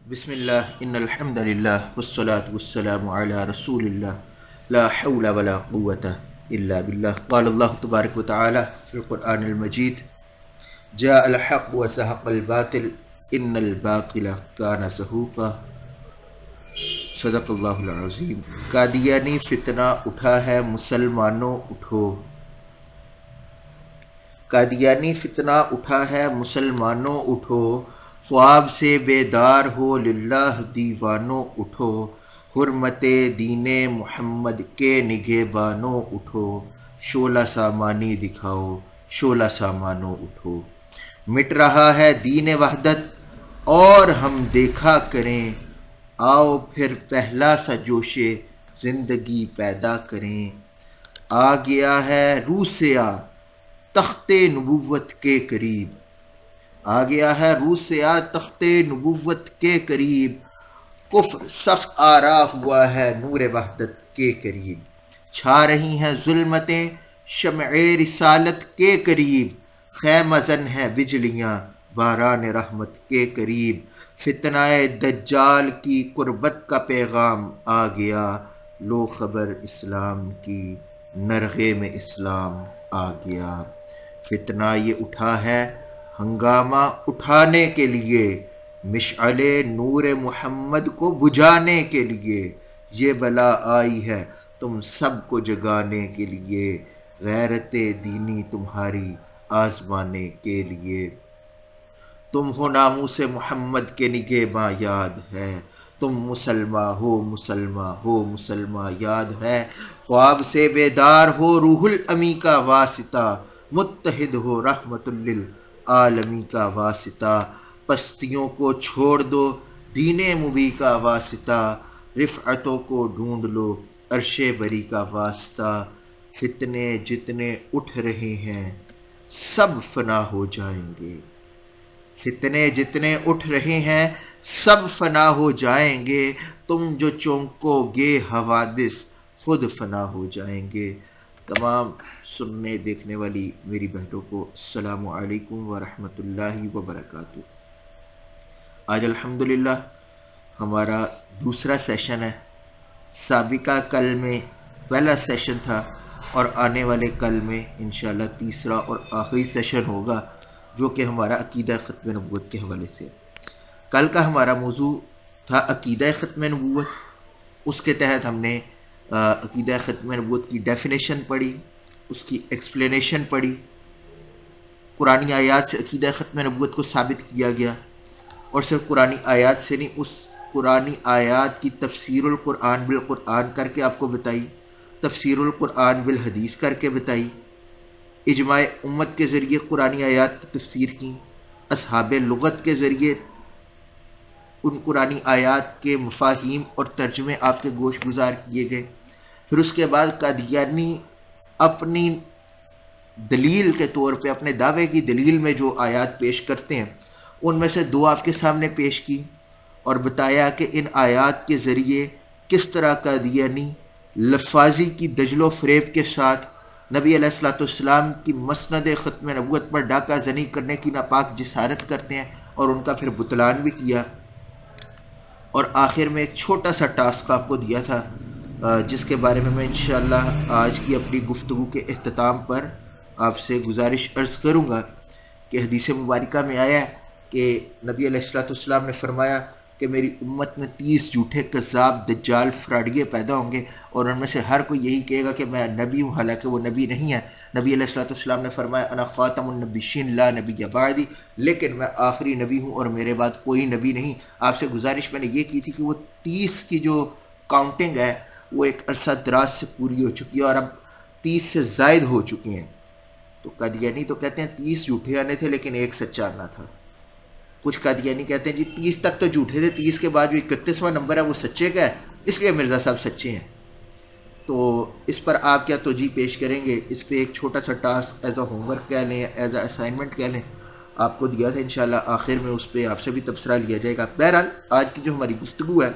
بسم اللہ ان الحمد للہ والصلاة والسلام علی رسول اللہ لا حول ولا قوة الا باللہ قال اللہ تبارک و تعالی فی القرآن المجید جاء الحق وزهق الباطل ان الباطل کان زہوقا صدق اللہ العظیم۔ قادیانی فتنہ اٹھا ہے مسلمانوں اٹھو، قادیانی فتنہ اٹھا ہے مسلمانوں اٹھو، خواب سے بیدار ہو للہ دیوانوں اٹھو، حرمت دین محمد کے نگہبانوں اٹھو، شعلہ سامانی دکھاؤ شعلہ سامانوں اٹھو۔ مٹ رہا ہے دین وحدت اور ہم دیکھا کریں، آؤ پھر پہلا سا جوش زندگی پیدا کریں۔ آ گیا ہے روح سے تخت نبوت کے قریب، آ گیا ہے روح سے تخت نبوت کے قریب، کفر صف آرا ہوا ہے نور وحدت کے قریب، چھا رہی ہیں ظلمتیں شمع رسالت کے قریب، خیمہ زن ہیں بجلیاں باران رحمت کے قریب، فتنہ دجال کی قربت کا پیغام آ گیا، لو خبر اسلام کی نرغے میں اسلام آ گیا۔ فتنہ یہ اٹھا ہے ہنگامہ اٹھانے کے لیے، مشعل نور محمد کو بجھانے کے لیے، یہ بلا آئی ہے تم سب کو جگانے کے لیے، غیرت دینی تمہاری آزمانے کے لیے۔ تم ہو ناموس محمد کے نگہباں یاد ہے، تم مسلمہ ہو مسلمہ ہو مسلمہ یاد ہے، خواب سے بیدار ہو روح الامی کا واسطہ، متحد ہو رحمت للعالمین کا واسطہ، پستیوں کو چھوڑ دو دین مبی کا واسطہ، رفعتوں کو ڈھونڈ لو عرش بری کا واسطہ، فتنے جتنے اٹھ رہے ہیں سب فنا ہو جائیں گے، فتنے جتنے اٹھ رہے ہیں سب فنا ہو جائیں گے، تم جو چونکو گے حوادث خود فنا ہو جائیں گے۔ تمام سننے دیکھنے والی میری بہنوں کو السلام علیکم ورحمۃ اللہ وبرکاتہ۔ آج الحمدللہ ہمارا دوسرا سیشن ہے، سابقہ کل میں پہلا سیشن تھا اور آنے والے کل میں انشاءاللہ تیسرا اور آخری سیشن ہوگا، جو کہ ہمارا عقیدہ ختم نبوت کے حوالے سے ہے۔ کل کا ہمارا موضوع تھا عقیدہ ختم نبوت، اس کے تحت ہم نے عقیدہ ختم نبوت کی ڈیفینیشن پڑھی، اس کی ایکسپلینیشن پڑھی، قرآنی آیات سے عقیدہ ختم نبوت کو ثابت کیا گیا، اور صرف قرآنی آیات سے نہیں، اس قرآنی آیات کی تفسیر القرآن بالقرآن کر کے آپ کو بتائی، تفسیر القرآن بالحدیث کر کے بتائی، اجماع امت کے ذریعے قرآنی آیات کی تفسیر کی، اصحاب لغت کے ذریعے ان قرآنی آیات کے مفاہیم اور ترجمے آپ کے گوش گزار کیے گئے۔ پھر اس کے بعد قادیانی اپنی دلیل کے طور پہ، اپنے دعوے کی دلیل میں جو آیات پیش کرتے ہیں ان میں سے دو آپ کے سامنے پیش کی، اور بتایا کہ ان آیات کے ذریعے کس طرح قادیانی لفاظی کی دجل و فریب کے ساتھ نبی علیہ الصلوۃ والسلام کی مسند ختم نبوت پر ڈاکہ زنی کرنے کی ناپاک جسارت کرتے ہیں، اور ان کا پھر بطلان بھی کیا۔ اور آخر میں ایک چھوٹا سا ٹاسک آپ کو دیا تھا، جس کے بارے میں انشاءاللہ آج کی اپنی گفتگو کے اختتام پر آپ سے گزارش عرض کروں گا کہ حدیث مبارکہ میں آیا ہے کہ نبی علیہ الصلوۃ والسلام نے فرمایا کہ میری امت میں 30 جھوٹے کذاب دجال فراڈیے پیدا ہوں گے، اور ان میں سے ہر کوئی یہی کہے گا کہ میں نبی ہوں، حالانکہ وہ نبی نہیں ہے۔ نبی علیہ الصلوۃ والسلام نے فرمایا انا خاتم النبیین لا نبی بعدی، لیکن میں آخری نبی ہوں اور میرے بعد کوئی نبی نہیں۔ آپ سے گزارش میں نے یہ کی تھی کہ وہ 30 کی جو کاؤنٹنگ ہے وہ ایک عرصہ دراز سے پوری ہو چکی ہے، اور اب 30 سے زائد ہو چکی ہیں۔ تو قادیانی تو کہتے ہیں 30 جھوٹے آنے تھے لیکن ایک سچا آنا تھا، کچھ قادیانی کہتے ہیں جی 30 تک تو جھوٹے تھے، 30 کے بعد جو 31واں نمبر ہے وہ سچے کا ہے، اس لیے مرزا صاحب سچے ہیں۔ تو اس پر آپ کیا توجیہ پیش کریں گے؟ اس پہ ایک چھوٹا سا task as a home work کہہ لیں، ایز اے اسائنمنٹ کہہ لیں، آپ کو دیا تھا، انشاءاللہ آخر میں اس پہ آپ سے بھی تبصرہ لیا جائے گا۔ بہرحال آج کی جو ہماری گفتگو ہے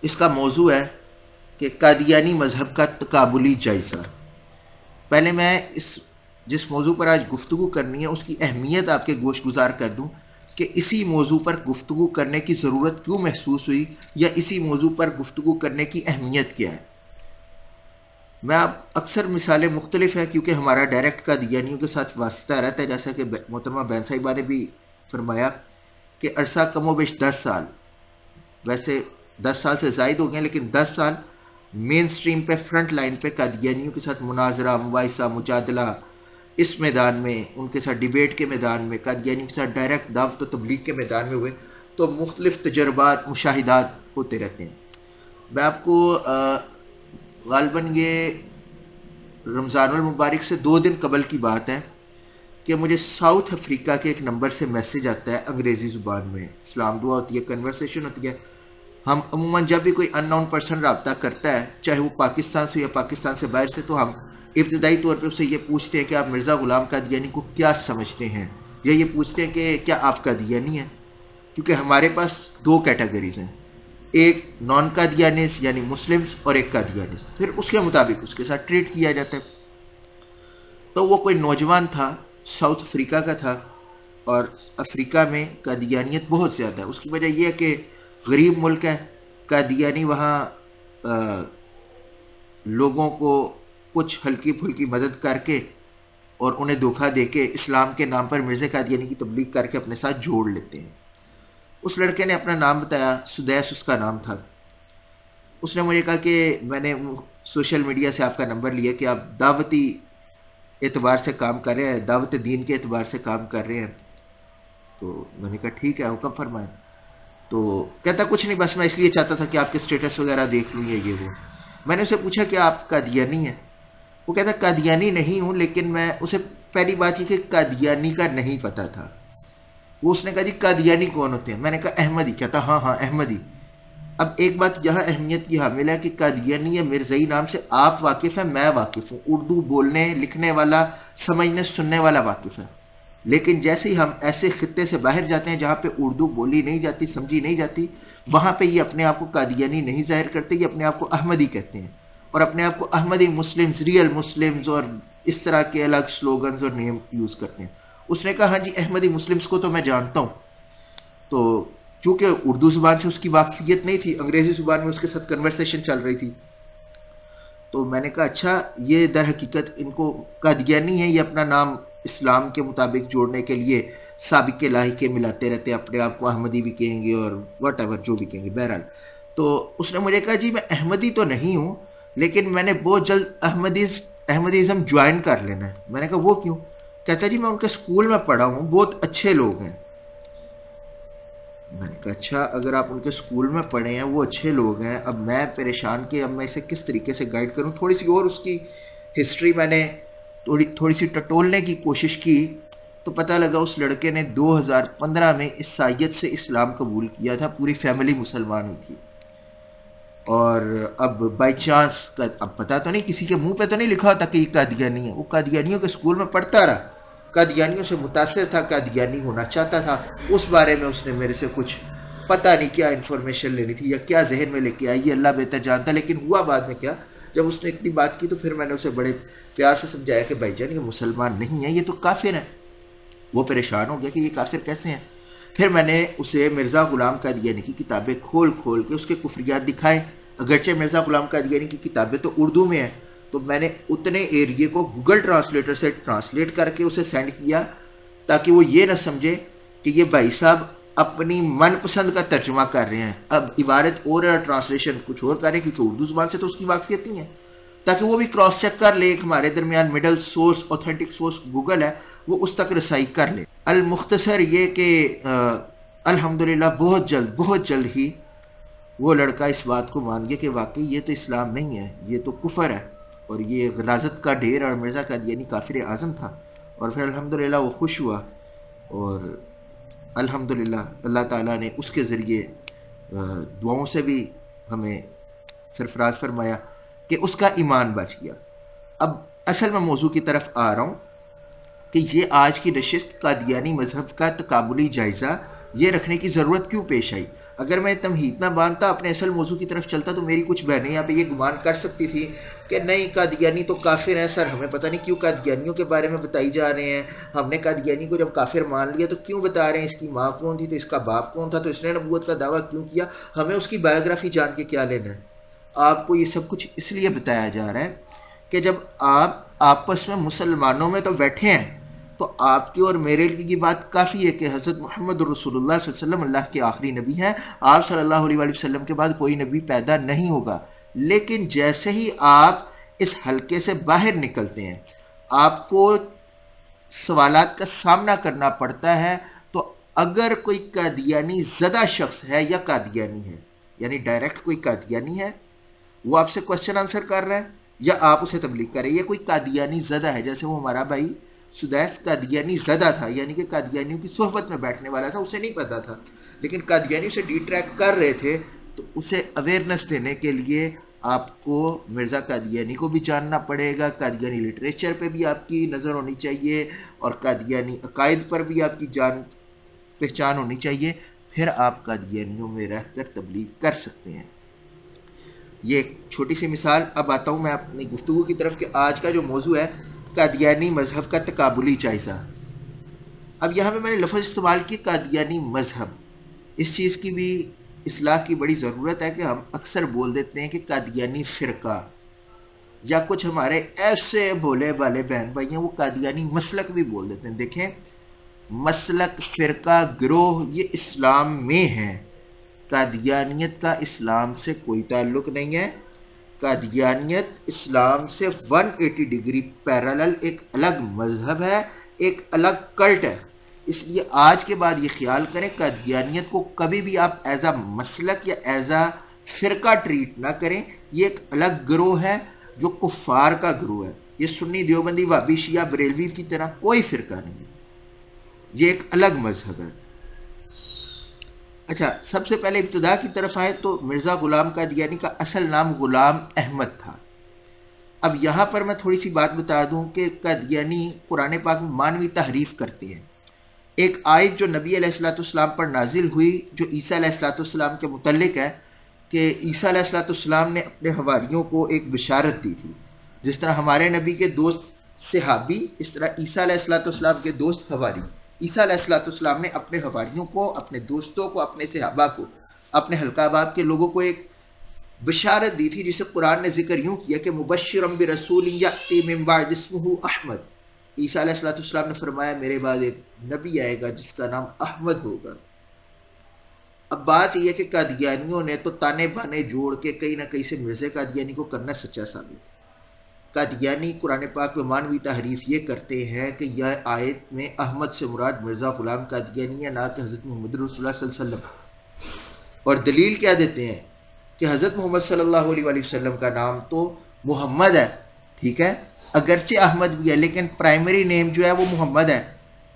اس کا موضوع ہے کہ قادیانی مذہب کا تقابلی جائزہ۔ پہلے میں جس موضوع پر آج گفتگو کرنی ہے اس کی اہمیت آپ کے گوش گزار کر دوں کہ اسی موضوع پر گفتگو کرنے کی ضرورت کیوں محسوس ہوئی یا اسی موضوع پر گفتگو کرنے کی اہمیت کیا ہے. میں اب اکثر مثالیں مختلف ہیں کیونکہ ہمارا ڈائریکٹ قادیانیوں کے ساتھ واسطہ رہتا ہے، جیسا کہ محترمہ بین صاحبہ نے بھی فرمایا کہ عرصہ کم و بیش 10 سال، ویسے 10 سال سے زائد ہو گئے لیکن 10 سال مین سٹریم پہ فرنٹ لائن پہ قادیانیوں کے ساتھ مناظرہ، مباحثہ، مجادلہ اس میدان میں، ان کے ساتھ ڈیبیٹ کے میدان میں، قادیانیوں کے ساتھ ڈائریکٹ دعوت و تبلیغ کے میدان میں ہوئے. تو مختلف تجربات، مشاہدات ہوتے رہتے ہیں. میں آپ کو غالباً یہ رمضان المبارک سے 2 دن قبل کی بات ہے کہ مجھے ساؤتھ افریقہ کے ایک نمبر سے میسیج آتا ہے انگریزی زبان میں. اسلام دعا ہوتی ہے، کنورسیشن ہوتی ہے. ہم عموماً جب بھی کوئی ان نون پرسن رابطہ کرتا ہے، چاہے وہ پاکستان سے یا پاکستان سے باہر سے، تو ہم ابتدائی طور پہ اسے یہ پوچھتے ہیں کہ آپ مرزا غلام قادیانی کو کیا سمجھتے ہیں، یا یہ پوچھتے ہیں کہ کیا آپ قادیانی ہیں. کیونکہ ہمارے پاس 2 کیٹیگریز ہیں، ایک نان قادیانیز یعنی مسلمز اور ایک قادیانیز. پھر اس کے مطابق اس کے ساتھ ٹریٹ کیا جاتا ہے. تو وہ کوئی نوجوان تھا، ساؤتھ افریقہ کا تھا، اور افریقہ میں قادیانیت بہت زیادہ ہے. اس کی وجہ یہ ہے کہ غریب ملک ہے. قادیانی وہاں لوگوں کو کچھ ہلکی پھلکی مدد کر کے اور انہیں دھوکہ دے کے اسلام کے نام پر مرزا قادیانی کی تبلیغ کر کے اپنے ساتھ جوڑ لیتے ہیں. اس لڑکے نے اپنا نام بتایا، سدیس اس کا نام تھا. اس نے مجھے کہا کہ میں نے سوشل میڈیا سے آپ کا نمبر لیا کہ آپ دعوتی اعتبار سے کام کر رہے ہیں، دعوت دین کے اعتبار سے کام کر رہے ہیں. تو میں نے کہا ٹھیک ہے، حکم فرمائیں. تو کہتا کچھ نہیں، بس میں اس لیے چاہتا تھا کہ آپ کے سٹیٹس وغیرہ دیکھ لوں یہ وہ. میں نے اسے پوچھا کہ آپ قادیانی ہیں؟ وہ کہتا قادیانی نہیں ہوں، لیکن میں اسے پہلی بات یہ کہ قادیانی کا نہیں پتہ تھا. وہ اس نے کہا جی قادیانی کون ہوتے ہیں؟ میں نے کہا احمدی. کہتا ہاں ہاں احمدی. اب ایک بات یہاں اہمیت کی حامل ہے کہ قادیانی یا مرزائی نام سے آپ واقف ہیں، میں واقف ہوں، اردو بولنے لکھنے والا، سمجھنے سننے والا واقف ہے. لیکن جیسے ہی ہم ایسے خطے سے باہر جاتے ہیں جہاں پہ اردو بولی نہیں جاتی، سمجھی نہیں جاتی، وہاں پہ یہ اپنے آپ کو قادیانی نہیں ظاہر کرتے، یہ اپنے آپ کو احمدی کہتے ہیں، اور اپنے آپ کو احمدی مسلمز، ریئل مسلمز اور اس طرح کے الگ سلوگنز اور نیم یوز کرتے ہیں. اس نے کہا ہاں جی احمدی مسلمز کو تو میں جانتا ہوں. تو چونکہ اردو زبان سے اس کی واقفیت نہیں تھی، انگریزی زبان میں اس کے ساتھ کنورسیشن چل رہی تھی، تو میں نے کہا اچھا یہ در حقیقت ان کو قادیانی ہے، یہ اپنا نام اسلام کے مطابق جوڑنے کے لیے سابق لاحقے ملاتے رہتے ہیں، اپنے آپ کو احمدی بھی کہیں گے اور واٹ ایور جو بھی کہیں گے. بہرحال تو اس نے مجھے کہا جی میں احمدی تو نہیں ہوں، لیکن میں نے بہت جلد احمدیزم جوائن کر لینا ہے. میں نے کہا وہ کیوں؟ کہتا جی میں ان کے اسکول میں پڑھا ہوں، بہت اچھے لوگ ہیں. میں نے کہا اچھا اگر آپ ان کے اسکول میں پڑھے ہیں، وہ اچھے لوگ ہیں، اب میں پریشان کہ اب میں اسے کس طریقے سے گائیڈ کروں. تھوڑی سی اور اس کی ہسٹری میں نے تھوڑی سی ٹٹولنے کی کوشش کی تو پتہ لگا اس لڑکے نے 2015 میں عیسائیت سے اسلام قبول کیا تھا، پوری فیملی مسلمان ہوئی تھی. اور اب بائی چانس اب پتہ تو نہیں، کسی کے منہ پہ تو نہیں لکھا ہوتا کہ یہ قادیانی ہے. وہ قادیانیوں کے اسکول میں پڑھتا رہا، قادیانیوں سے متاثر تھا، قادیانی ہونا چاہتا تھا. اس بارے میں اس نے میرے سے کچھ پتہ نہیں کیا انفارمیشن لینی تھی یا کیا ذہن میں لے کے آئی، یہ اللہ بہتر جانتا. لیکن ہوا بعد میں کیا، جب اس نے اتنی بات کی تو پھر میں نے اسے بڑے پیار سے سمجھایا کہ بھائی جان یہ مسلمان نہیں ہیں، یہ تو کافر ہیں. وہ پریشان ہو گیا کہ یہ کافر کیسے ہیں. پھر میں نے اسے مرزا غلام قادیانی کی کتابیں کھول کھول کے اس کے کفریات دکھائے. اگرچہ مرزا غلام قادیانی کی کتابیں تو اردو میں ہیں، تو میں نے اتنے ایریے کو گوگل ٹرانسلیٹر سے ٹرانسلیٹ کر کے اسے سینڈ کیا تاکہ وہ یہ نہ سمجھے کہ یہ بھائی صاحب اپنی من پسند کا ترجمہ کر رہے ہیں، اب عبارت اور ٹرانسلیشن کچھ اور کر رہے ہیں، کیونکہ اردو زبان سے تو اس کی واقفیت نہیں ہے. تاکہ وہ بھی کراس چیک کر لے. ایک ہمارے درمیان middle source, authentic source Google ہے، وہ اس تک رسائی کر لے. المختصر یہ کہ الحمدللہ بہت جلد ہی وہ لڑکا اس بات کو مان گیا کہ واقعی یہ تو اسلام نہیں ہے، یہ تو کفر ہے، اور یہ غلاظت کا ڈھیر، اور مرزا قادیانی کافر اعظم تھا. اور پھر الحمدللہ وہ خوش ہوا، اور الحمدللہ اللہ تعالیٰ نے اس کے ذریعے دعاؤں سے بھی ہمیں سرفراز فرمایا کہ اس کا ایمان بچ گیا. اب اصل میں موضوع کی طرف آ رہا ہوں کہ یہ آج کی نشست قادیانی مذہب کا تقابلی جائزہ یہ رکھنے کی ضرورت کیوں پیش آئی؟ اگر میں تمہید نہ باندھتا اپنے اصل موضوع کی طرف چلتا تو میری کچھ بہنیں یہاں پہ یہ گمان کر سکتی تھی کہ نہیں قادیانی تو کافر ہیں سر، ہمیں پتہ نہیں کیوں قادیانیوں کے بارے میں بتائی جا رہے ہیں، ہم نے قادیانی کو جب کافر مان لیا تو کیوں بتا رہے ہیں، اس کی ماں کون تھی، تو اس کا باپ کون تھا، تو اس نے نبوت کا دعویٰ کیوں کیا، ہمیں اس کی بایوگرافی جان کے کیا لینا ہے؟ آپ کو یہ سب کچھ اس لیے بتایا جا رہا ہے کہ جب آپ آپس میں مسلمانوں میں تو بیٹھے ہیں تو آپ کی اور میرے لیے یہ بات کافی ہے کہ حضرت محمد رسول اللہ صلی اللہ علیہ وسلم اللہ کے آخری نبی ہیں، آپ صلی اللہ علیہ وآلہ وسلم کے بعد کوئی نبی پیدا نہیں ہوگا۔ لیکن جیسے ہی آپ اس حلقے سے باہر نکلتے ہیں آپ کو سوالات کا سامنا کرنا پڑتا ہے، تو اگر کوئی قادیانی زدہ شخص ہے یا قادیانی ہے، یعنی ڈائریکٹ کوئی قادیانی ہے وہ آپ سے کوشچن آنسر کر رہا ہے یا آپ اسے تبلیغ کر رہے ہیں، یہ کوئی قادیانی زدہ ہے، جیسے وہ ہمارا بھائی سدیس قادیانی زدہ تھا، یعنی کہ قادیانیوں کی صحبت میں بیٹھنے والا تھا، اسے نہیں پتا تھا لیکن قادیانیوں سے ڈی ٹریک کر رہے تھے، تو اسے اویئرنیس دینے کے لیے آپ کو مرزا قادیانی کو بھی جاننا پڑے گا، قادیانی لٹریچر پہ بھی آپ کی نظر ہونی چاہیے اور قادیانی عقائد پر بھی آپ کی جان پہچان ہونی چاہیے، پھر آپ قادیانیوں میں رہ کر تبلیغ کر سکتے ہیں۔ یہ ایک چھوٹی سی مثال۔ اب آتا ہوں میں اپنی گفتگو کی طرف کہ آج کا جو موضوع ہے قادیانی مذہب کا تقابلی جائزہ۔ اب یہاں پہ میں نے لفظ استعمال کی قادیانی مذہب، اس چیز کی بھی اصلاح کی بڑی ضرورت ہے کہ ہم اکثر بول دیتے ہیں کہ قادیانی فرقہ، یا کچھ ہمارے ایسے بھولے والے بہن بھائی ہیں وہ قادیانی مسلک بھی بول دیتے ہیں۔ دیکھیں، مسلک، فرقہ، گروہ یہ اسلام میں ہیں، قادیانیت کا اسلام سے کوئی تعلق نہیں ہے۔ قادیانیت اسلام سے 180 ڈگری پیرالل ایک الگ مذہب ہے، ایک الگ کلٹ ہے۔ اس لیے آج کے بعد یہ خیال کریں قادیانیت کو کبھی بھی آپ ایز اے مسلک یا ایز اے فرقہ ٹریٹ نہ کریں، یہ ایک الگ گروہ ہے جو کفار کا گروہ ہے، یہ سنی دیوبندی وہابی شیعہ بریلوی کی طرح کوئی فرقہ نہیں ہے، یہ ایک الگ مذہب ہے۔ اچھا، سب سے پہلے ابتدا کی طرف آئے تو مرزا غلام قادیانی کا اصل نام غلام احمد تھا۔ اب یہاں پر میں تھوڑی سی بات بتا دوں کہ قادیانی قرآن پاک میں مانوی تحریف کرتے ہیں۔ ایک آیت جو نبی علیہ الصلوۃ والسلام پر نازل ہوئی جو عیسیٰ علیہ الصلوۃ والسلام کے متعلق ہے کہ عیسیٰ علیہ الصلوۃ والسلام نے اپنے حواریوں کو ایک بشارت دی تھی، جس طرح ہمارے نبی کے دوست صحابی، اس طرح عیسیٰ علیہ الصلوۃ والسلام کے دوست حواری۔ عیسیٰ علیہ الصلوۃ والسلام نے اپنے حواریوں کو، اپنے دوستوں کو، اپنے صحابہ کو، اپنے حلقہ باب کے لوگوں کو ایک بشارت دی تھی جسے قرآن نے ذکر یوں کیا کہ مبشرا برسول یأتی من بعد اسمہ احمد۔ عیسیٰ علیہ الصلوۃ والسلام نے فرمایا میرے بعد ایک نبی آئے گا جس کا نام احمد ہوگا۔ اب بات یہ ہے کہ قادیانیوں نے تو تانے بانے جوڑ کے کہیں نہ کہیں سے مرزا قادیانی کو کرنا سچا ثابت۔ قادیانی قرآن پاک میں مانوی تحریف یہ کرتے ہیں کہ یہ آیت میں احمد سے مراد مرزا غلام قادیانی ہے، نہ کہ حضرت محمد رسول اللہ صلی اللہ علیہ وسلم۔ اور دلیل کیا دیتے ہیں کہ حضرت محمد صلی اللہ علیہ وآلہ وسلم کا نام تو محمد ہے، ٹھیک ہے، اگرچہ احمد بھی ہے لیکن پرائمری نیم جو ہے وہ محمد ہے،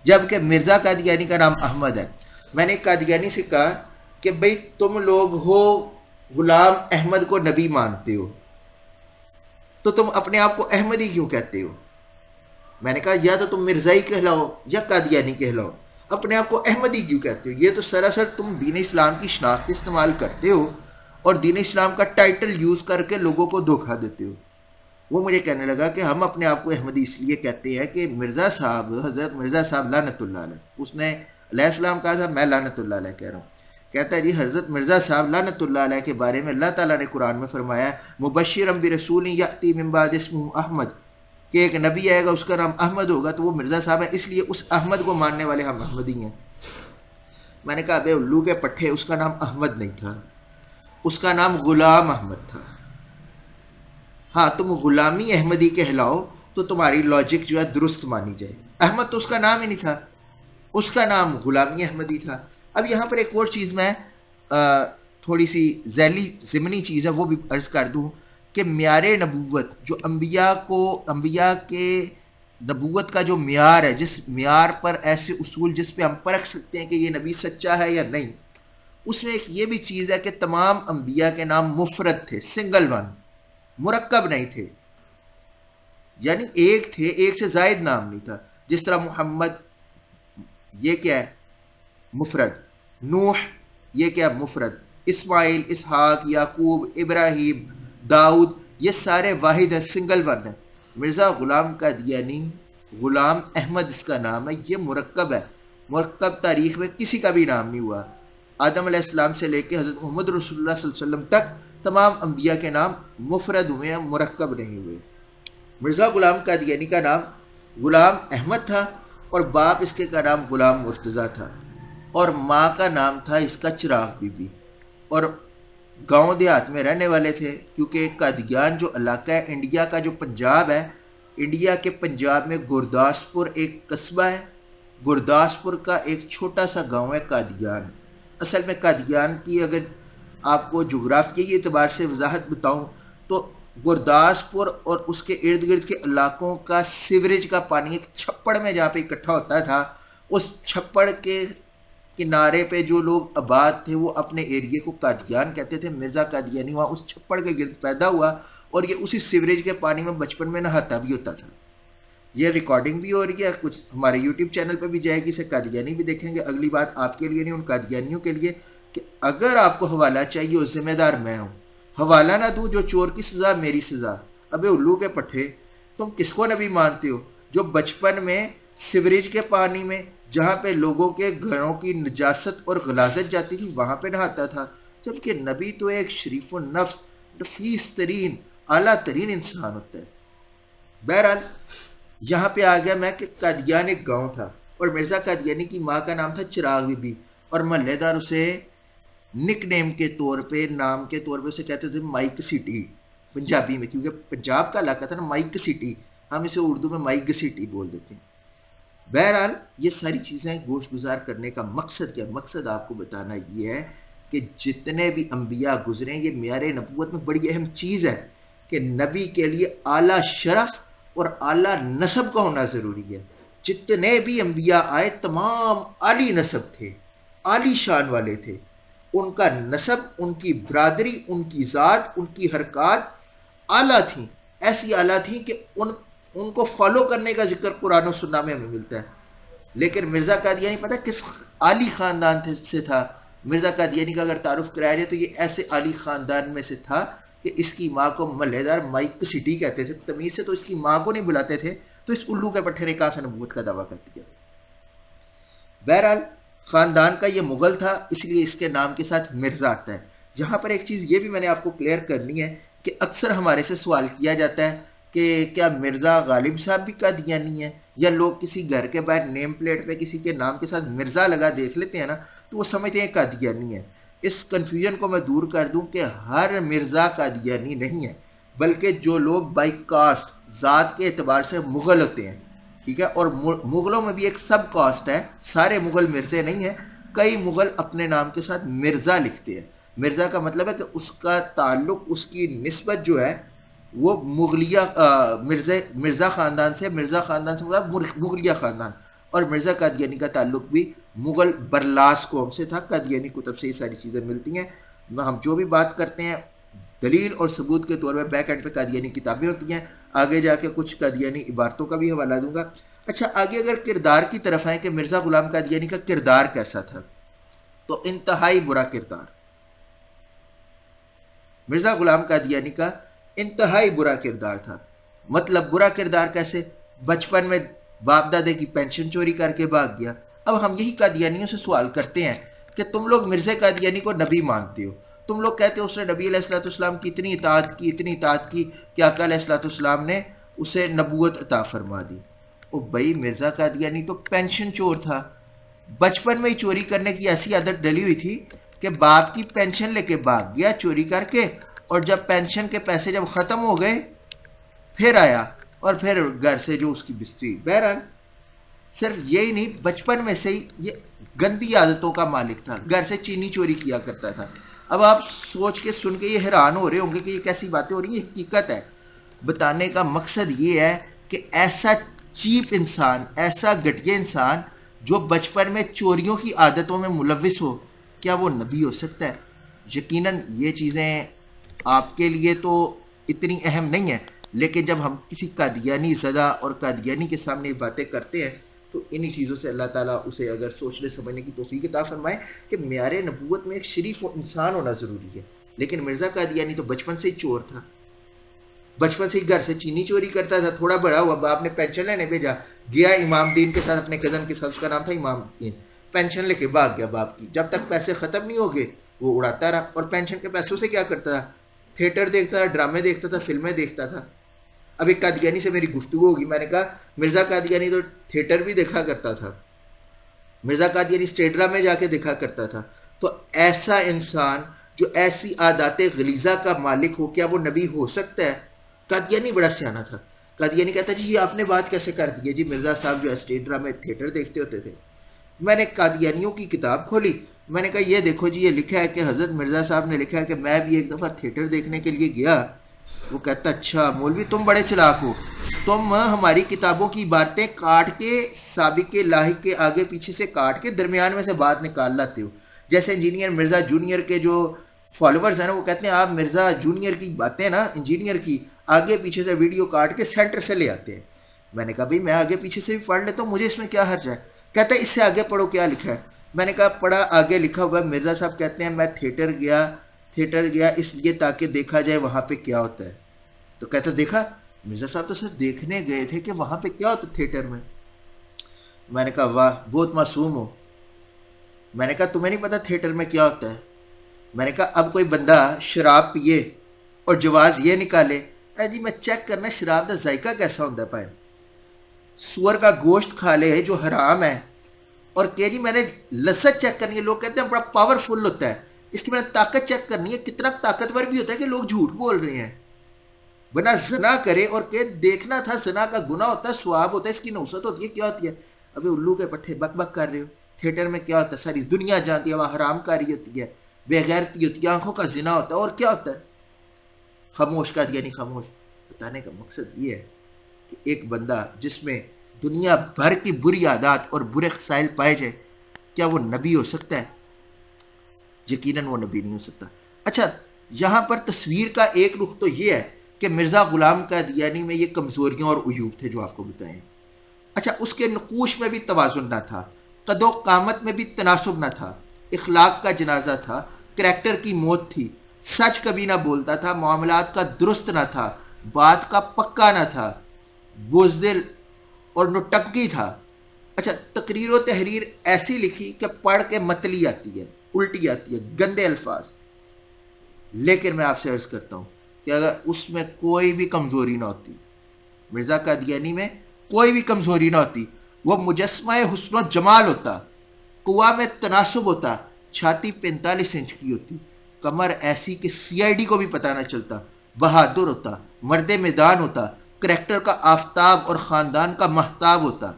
جبکہ مرزا قادیانی کا نام احمد ہے۔ میں نے قادیانی سے کہا کہ بھئی تم لوگ ہو غلام احمد کو نبی مانتے ہو تو تم اپنے آپ کو احمدی کیوں کہتے ہو؟ میں نے کہا یا تو تم مرزائی کہلاؤ یا قادیانی کہلاؤ، اپنے آپ کو احمدی کیوں کہتے ہو؟ یہ تو سراسر تم دین اسلام کی شناخت استعمال کرتے ہو اور دین اسلام کا ٹائٹل یوز کر کے لوگوں کو دھوکہ دیتے ہو۔ وہ مجھے کہنے لگا کہ ہم اپنے آپ کو احمدی اس لیے کہتے ہیں کہ مرزا صاحب، حضرت مرزا صاحب لعنت اللہ علیہ، اس نے علیہ السلام کہا تھا، میں لعنت اللہ علیہ کہہ رہا ہوں۔ کہتا ہے جی حضرت مرزا صاحب لعنت اللہ علیہ کے بارے میں اللہ تعالیٰ نے قرآن میں فرمایا مبشرا برسول یأتی من بعد اسمہ احمد، کہ ایک نبی آئے گا اس کا نام احمد ہوگا، تو وہ مرزا صاحب ہے، اس لیے اس احمد کو ماننے والے ہم احمدی ہیں۔ میں نے کہا بے الو کے پٹھے، اس کا نام احمد نہیں تھا، اس کا نام غلام احمد تھا۔ ہاں تم غلامی احمدی کہلاؤ تو تمہاری لاجک جو ہے درست مانی جائے، احمد تو اس کا نام ہی نہیں تھا، اس کا نام غلامی احمدی تھا۔ اب یہاں پر ایک اور چیز میں تھوڑی سی ذیلی ضمنی چیز ہے وہ بھی عرض کر دوں کہ معیار نبوت جو انبیاء کے نبوت کا جو معیار ہے، جس معیار پر ایسے اصول جس پہ ہم پرکھ سکتے ہیں کہ یہ نبی سچا ہے یا نہیں، اس میں ایک یہ بھی چیز ہے کہ تمام انبیاء کے نام مفرد تھے، سنگل ون، مرکب نہیں تھے، یعنی ایک تھے، ایک سے زائد نام نہیں تھا۔ جس طرح محمد، یہ کیا ہے؟ مفرد۔ نوح یہ کیا مفرد، اسماعیل، اسحاق، یعقوب، ابراہیم، داؤد یہ سارے واحد ہیں، سنگل ون ہے۔ مرزا غلام قادیانی، غلام احمد اس کا نام ہے، یہ مرکب ہے، مرکب تاریخ میں کسی کا بھی نام نہیں ہوا۔ آدم علیہ السلام سے لے کے حضرت محمد رسول اللہ صلی اللہ علیہ وسلم تک تمام انبیاء کے نام مفرد ہوئے ہیں، مرکب نہیں ہوئے۔ مرزا غلام قادیانی کا نام غلام احمد تھا اور باپ اس کے کا نام غلام مرتضیٰ تھا، اور ماں کا نام تھا اس کا چراغ بی بی، اور گاؤں دیہات میں رہنے والے تھے، کیونکہ قادیان جو علاقہ ہے انڈیا کا، جو پنجاب ہے، انڈیا کے پنجاب میں گرداسپور ایک قصبہ ہے، گرداسپور کا ایک چھوٹا سا گاؤں ہے قادیان۔ اصل میں قادیان کی اگر آپ کو جغرافیائی اعتبار سے وضاحت بتاؤں تو گرداسپور اور اس کے ارد گرد کے علاقوں کا سیوریج کا پانی ایک چھپڑ میں جہاں پہ اکٹھا ہوتا تھا، اس چھپڑ کے کنارے پہ جو لوگ آباد تھے وہ اپنے ایریے کو قادیان کہتے تھے۔ مرزا قادیانی وہاں اس چھپڑ کے گرد پیدا ہوا اور یہ اسی سیوریج کے پانی میں بچپن میں نہاتا بھی ہوتا تھا۔ یہ ریکارڈنگ بھی ہو رہی ہے، کچھ ہمارے یوٹیوب چینل پہ بھی جائے گی، اسے قادیانی بھی دیکھیں گے۔ اگلی بات آپ کے لیے نہیں، ان قادیانیوں کے لیے، کہ اگر آپ کو حوالہ چاہیے اور ذمہ دار میں ہوں، حوالہ نہ دوں، جو چور کی سزا میری سزا۔ ابے الو کے پٹھے، تم کس کو نبی مانتے ہو جو بچپن میں سیوریج کے پانی میں جہاں پہ لوگوں کے گھروں کی نجاست اور غلاظت جاتی تھی وہاں پہ نہاتا تھا، جبکہ نبی تو ایک شریف النفس، نفیس ترین، اعلیٰ ترین انسان ہوتا ہے۔ بہرحال یہاں پہ آ گیا میں کہ قادیان ایک گاؤں تھا، اور مرزا قادیانی کی ماں کا نام تھا چراغ بی بی، اور محلے دار اسے نک نیم کے طور پہ، نام کے طور پہ اسے کہتے تھے مائک سٹی پنجابی میں، کیونکہ پنجاب کا علاقہ تھا نا، مائک سٹی، ہم اسے اردو میں مائک سٹی بول دیتے ہیں۔ بہرحال یہ ساری چیزیں گوش گزار کرنے کا مقصد کیا؟ مقصد آپ کو بتانا یہ ہے کہ جتنے بھی انبیاء گزرے ہیں، یہ معیار نبوت میں بڑی اہم چیز ہے کہ نبی کے لیے اعلیٰ شرف اور اعلیٰ نسب کا ہونا ضروری ہے۔ جتنے بھی انبیاء آئے تمام عالی نسب تھے، عالی شان والے تھے، ان کا نسب، ان کی برادری، ان کی ذات، ان کی حرکات اعلیٰ تھیں، ایسی اعلیٰ تھیں کہ ان کو فالو کرنے کا ذکر قرآن و سنہ میں ہمیں ملتا ہے۔ لیکن مرزا قادیانی پتہ کس عالی خاندان سے تھا؟ مرزا قادیانی کا اگر تعارف کرایا جائے تو یہ ایسے عالی خاندان میں سے تھا کہ اس کی ماں کو محلے دار مائک سٹی کہتے تھے، تمیز سے تو اس کی ماں کو نہیں بلاتے تھے، تو اس الو کے پٹھے نے کہاں سے نبوت کا دعویٰ کر دیا؟ بہرحال خاندان کا یہ مغل تھا، اس لیے اس کے نام کے ساتھ مرزا آتا ہے۔ یہاں پر ایک چیز یہ بھی میں نے آپ کو کلیئر کرنی ہے کہ اکثر ہمارے سے سوال کیا جاتا ہے کہ کیا مرزا غالب صاحب بھی قادیانی ہیں؟ یا لوگ کسی گھر کے باہر نیم پلیٹ پہ کسی کے نام کے ساتھ مرزا لگا دیکھ لیتے ہیں نا، تو وہ سمجھتے ہیں قادیانی ہے۔ اس کنفیوژن کو میں دور کر دوں کہ ہر مرزا قادیانی نہیں ہے، بلکہ جو لوگ بائی کاسٹ، ذات کے اعتبار سے مغل ہوتے ہیں، ٹھیک ہے، اور مغلوں میں بھی ایک سب کاسٹ ہے، سارے مغل مرزے نہیں ہیں، کئی مغل اپنے نام کے ساتھ مرزا لکھتے ہیں۔ مرزا کا مطلب ہے کہ اس کا تعلق، اس کی نسبت جو ہے وہ مغلیہ مرزا خاندان سے، مرزا خاندان سے مطلب مغلیہ خاندان، اور مرزا قادیانی کا تعلق بھی مغل برلاس قوم سے تھا۔ قادیانی کتب سے یہ ساری چیزیں ملتی ہیں، ہم جو بھی بات کرتے ہیں دلیل اور ثبوت کے طور پہ بیک اینڈ پہ قادیانی کتابیں ہوتی ہیں، آگے جا کے کچھ قادیانی عبارتوں کا بھی حوالہ دوں گا۔ اچھا، آگے اگر کردار کی طرف آئیں کہ مرزا غلام قادیانی کا کردار کیسا تھا، تو انتہائی برا کردار۔ مرزا غلام قادیانی کا انتہائی برا کردار تھا۔ مطلب برا کردار کیسے؟ بچپن میں باپ دادے کی پینشن چوری کر کے بھاگ گیا۔ اب ہم یہی قادیانیوں سے سوال کرتے ہیں کہ تم لوگ مرزا قادیانی کو نبی مانتے ہو، تم لوگ کہتے ہو اس نے نبی علیہ الصلوۃ والسلام کی اتنی اطاعت کی کہ آقا علیہ الصلوۃ والسلام نے اسے نبوت عطا فرما دی۔ او بھائی، مرزا قادیانی تو پینشن چور تھا، بچپن میں ہی چوری کرنے کی ایسی عادت ڈلی ہوئی تھی کہ باپ کی پینشن لے کے بھاگ گیا چوری کر کے، اور جب پینشن کے پیسے جب ختم ہو گئے پھر آیا، اور پھر گھر سے جو اس کی بستی۔ بہرحال صرف یہی نہیں، بچپن میں سے ہی یہ گندی عادتوں کا مالک تھا، گھر سے چینی چوری کیا کرتا تھا۔ اب آپ سوچ کے سن کے یہ حیران ہو رہے ہوں گے کہ یہ کیسی باتیں ہو رہی ہیں، یہ حقیقت ہے۔ بتانے کا مقصد یہ ہے کہ ایسا چیپ انسان، ایسا گھٹیا انسان جو بچپن میں چوریوں کی عادتوں میں ملوث ہو، کیا وہ نبی ہو سکتا ہے؟ یقیناً یہ چیزیں آپ کے لیے تو اتنی اہم نہیں ہیں، لیکن جب ہم کسی قادیانی زدہ اور قادیانی کے سامنے یہ باتیں کرتے ہیں تو انہی چیزوں سے اللہ تعالیٰ اسے اگر سوچنے سمجھنے کی توفیق عطا فرمائے کہ معیار نبوت میں ایک شریف و انسان ہونا ضروری ہے. لیکن مرزا قادیانی تو بچپن سے ہی چور تھا, بچپن سے ہی گھر سے چینی چوری کرتا تھا. تھوڑا بڑا ہوا باپ نے پینشن لینے بھیجا, گیا امام دین کے ساتھ, اپنے کزن کے ساتھ, اس کا نام تھا امام دین, پینشن لے کے بھاگ گیا باپ کی. جب تک پیسے ختم نہیں ہو گئے وہ اڑاتا رہا. اور پینشن کے پیسوں سے کیا کرتا تھا؟ تھیٹر دیکھتا تھا, ڈرامے دیکھتا تھا, فلمیں دیکھتا تھا. اب ایک قادیانی سے میری گفتگو ہوگی, میں نے کہا مرزا قادیانی تو تھیٹر بھی دیکھا کرتا تھا, مرزا قادیانی اسٹیٹ ڈرامے جا کے دیکھا کرتا تھا. تو ایسا انسان جو ایسی عادات غلیظہ کا مالک ہو, کیا وہ نبی ہو سکتا ہے؟ قادیانی بڑا سیانا تھا. قادیانی کہتا جی یہ آپ نے بات کیسے کر دی ہے, جی مرزا صاحب جو اسٹیٹ ڈرامے تھیٹر دیکھتے ہوتے تھے. میں نے قادیانیوں کی کتاب کھولی, میں نے کہا یہ دیکھو جی, یہ لکھا ہے کہ حضرت مرزا صاحب نے لکھا ہے کہ میں بھی ایک دفعہ تھیٹر دیکھنے کے لیے گیا. وہ کہتا اچھا مولوی تم بڑے چلاک ہو, تم ہماری کتابوں کی عبارتیں کاٹ کے سابق کے لاحق کے آگے پیچھے سے کاٹ کے درمیان میں سے بات نکال لاتے ہو. جیسے انجینئر مرزا جونیئر کے جو فالوورز ہیں نا, وہ کہتے ہیں آپ مرزا جونیئر کی باتیں نا انجینئر کی آگے پیچھے سے ویڈیو کاٹ کے سینٹر سے لے آتے ہیں. میں نے کہا بھائی میں آگے پیچھے سے بھی پڑھ لیتا ہوں, مجھے اس میں کیا حرج ہے. کہتا ہے اس سے آگے پڑھو کیا لکھا ہے. میں نے کہا پڑھا, آگے لکھا ہوا ہے مرزا صاحب کہتے ہیں میں تھیٹر گیا اس لیے تاکہ دیکھا جائے وہاں پہ کیا ہوتا ہے. تو کہتا دیکھا مرزا صاحب تو صرف دیکھنے گئے تھے کہ وہاں پہ کیا ہوتا تھیٹر میں. میں نے کہا واہ بہت معصوم ہو. میں نے کہا تمہیں نہیں پتا تھیٹر میں کیا ہوتا ہے. میں نے کہا اب کوئی بندہ شراب پیے اور جواز یہ نکالے, اے جی میں چیک کرنا شراب کا ذائقہ کیسا ہوتا ہے, پائن سور کا گوشت کھا لے جو حرام ہے, اور کہ جی میں نے لذت چیک کرنی ہے. لوگ کہتے ہیں بڑا پاورفل ہوتا ہے, اس کی میں نے طاقت چیک کرنی ہے, کتنا طاقتور بھی ہوتا ہے کہ لوگ جھوٹ بول رہے ہیں. ورنہ زنا کرے اور کہ دیکھنا تھا, زنا کا گناہ ہوتا ہے, ثواب ہوتا ہے, اس کی نوست ہوتی ہے, کیا ہوتی ہے. ابھی الو کے پٹھے بک بک کر رہے ہو. تھیٹر میں کیا ہوتا ہے ساری دنیا جانتی ہے, وہاں حرام کاری ہوتی ہے, بے غیرتی ہوتی ہے, آنکھوں کا زنا ہوتا ہے, اور کیا ہوتا ہے. خاموش کا یعنی خاموش. بتانے کا مقصد یہ ہے کہ ایک بندہ جس میں دنیا بھر کی بری عادات اور برے خصائل پائے جائے, کیا وہ نبی ہو سکتا ہے؟ یقیناً وہ نبی نہیں ہو سکتا. اچھا یہاں پر تصویر کا ایک رخ تو یہ ہے کہ مرزا غلام قادیانی میں یہ کمزوریاں اور عیوب تھے جو آپ کو بتائیں. اچھا اس کے نقوش میں بھی توازن نہ تھا, قد و قامت میں بھی تناسب نہ تھا, اخلاق کا جنازہ تھا, کریکٹر کی موت تھی, سچ کبھی نہ بولتا تھا, معاملات کا درست نہ تھا, بات کا پکا نہ تھا, بزدل اور نٹنکی تھا. اچھا تقریر و تحریر ایسی لکھی کہ پڑھ کے متلی آتی ہے, الٹی آتی ہے, گندے الفاظ. لیکن میں آپ سے عرض کرتا ہوں کہ اگر اس میں کوئی بھی کمزوری نہ ہوتی, مرزا قادیانی میں کوئی بھی کمزوری نہ ہوتی, وہ مجسمہ حسن و جمال ہوتا, قوا میں تناسب ہوتا, چھاتی 45 انچ کی ہوتی, کمر ایسی کہ CID کو بھی پتہ نہ چلتا, بہادر ہوتا, مرد میدان ہوتا, کریکٹر کا آفتاب اور خاندان کا مہتاب ہوتا,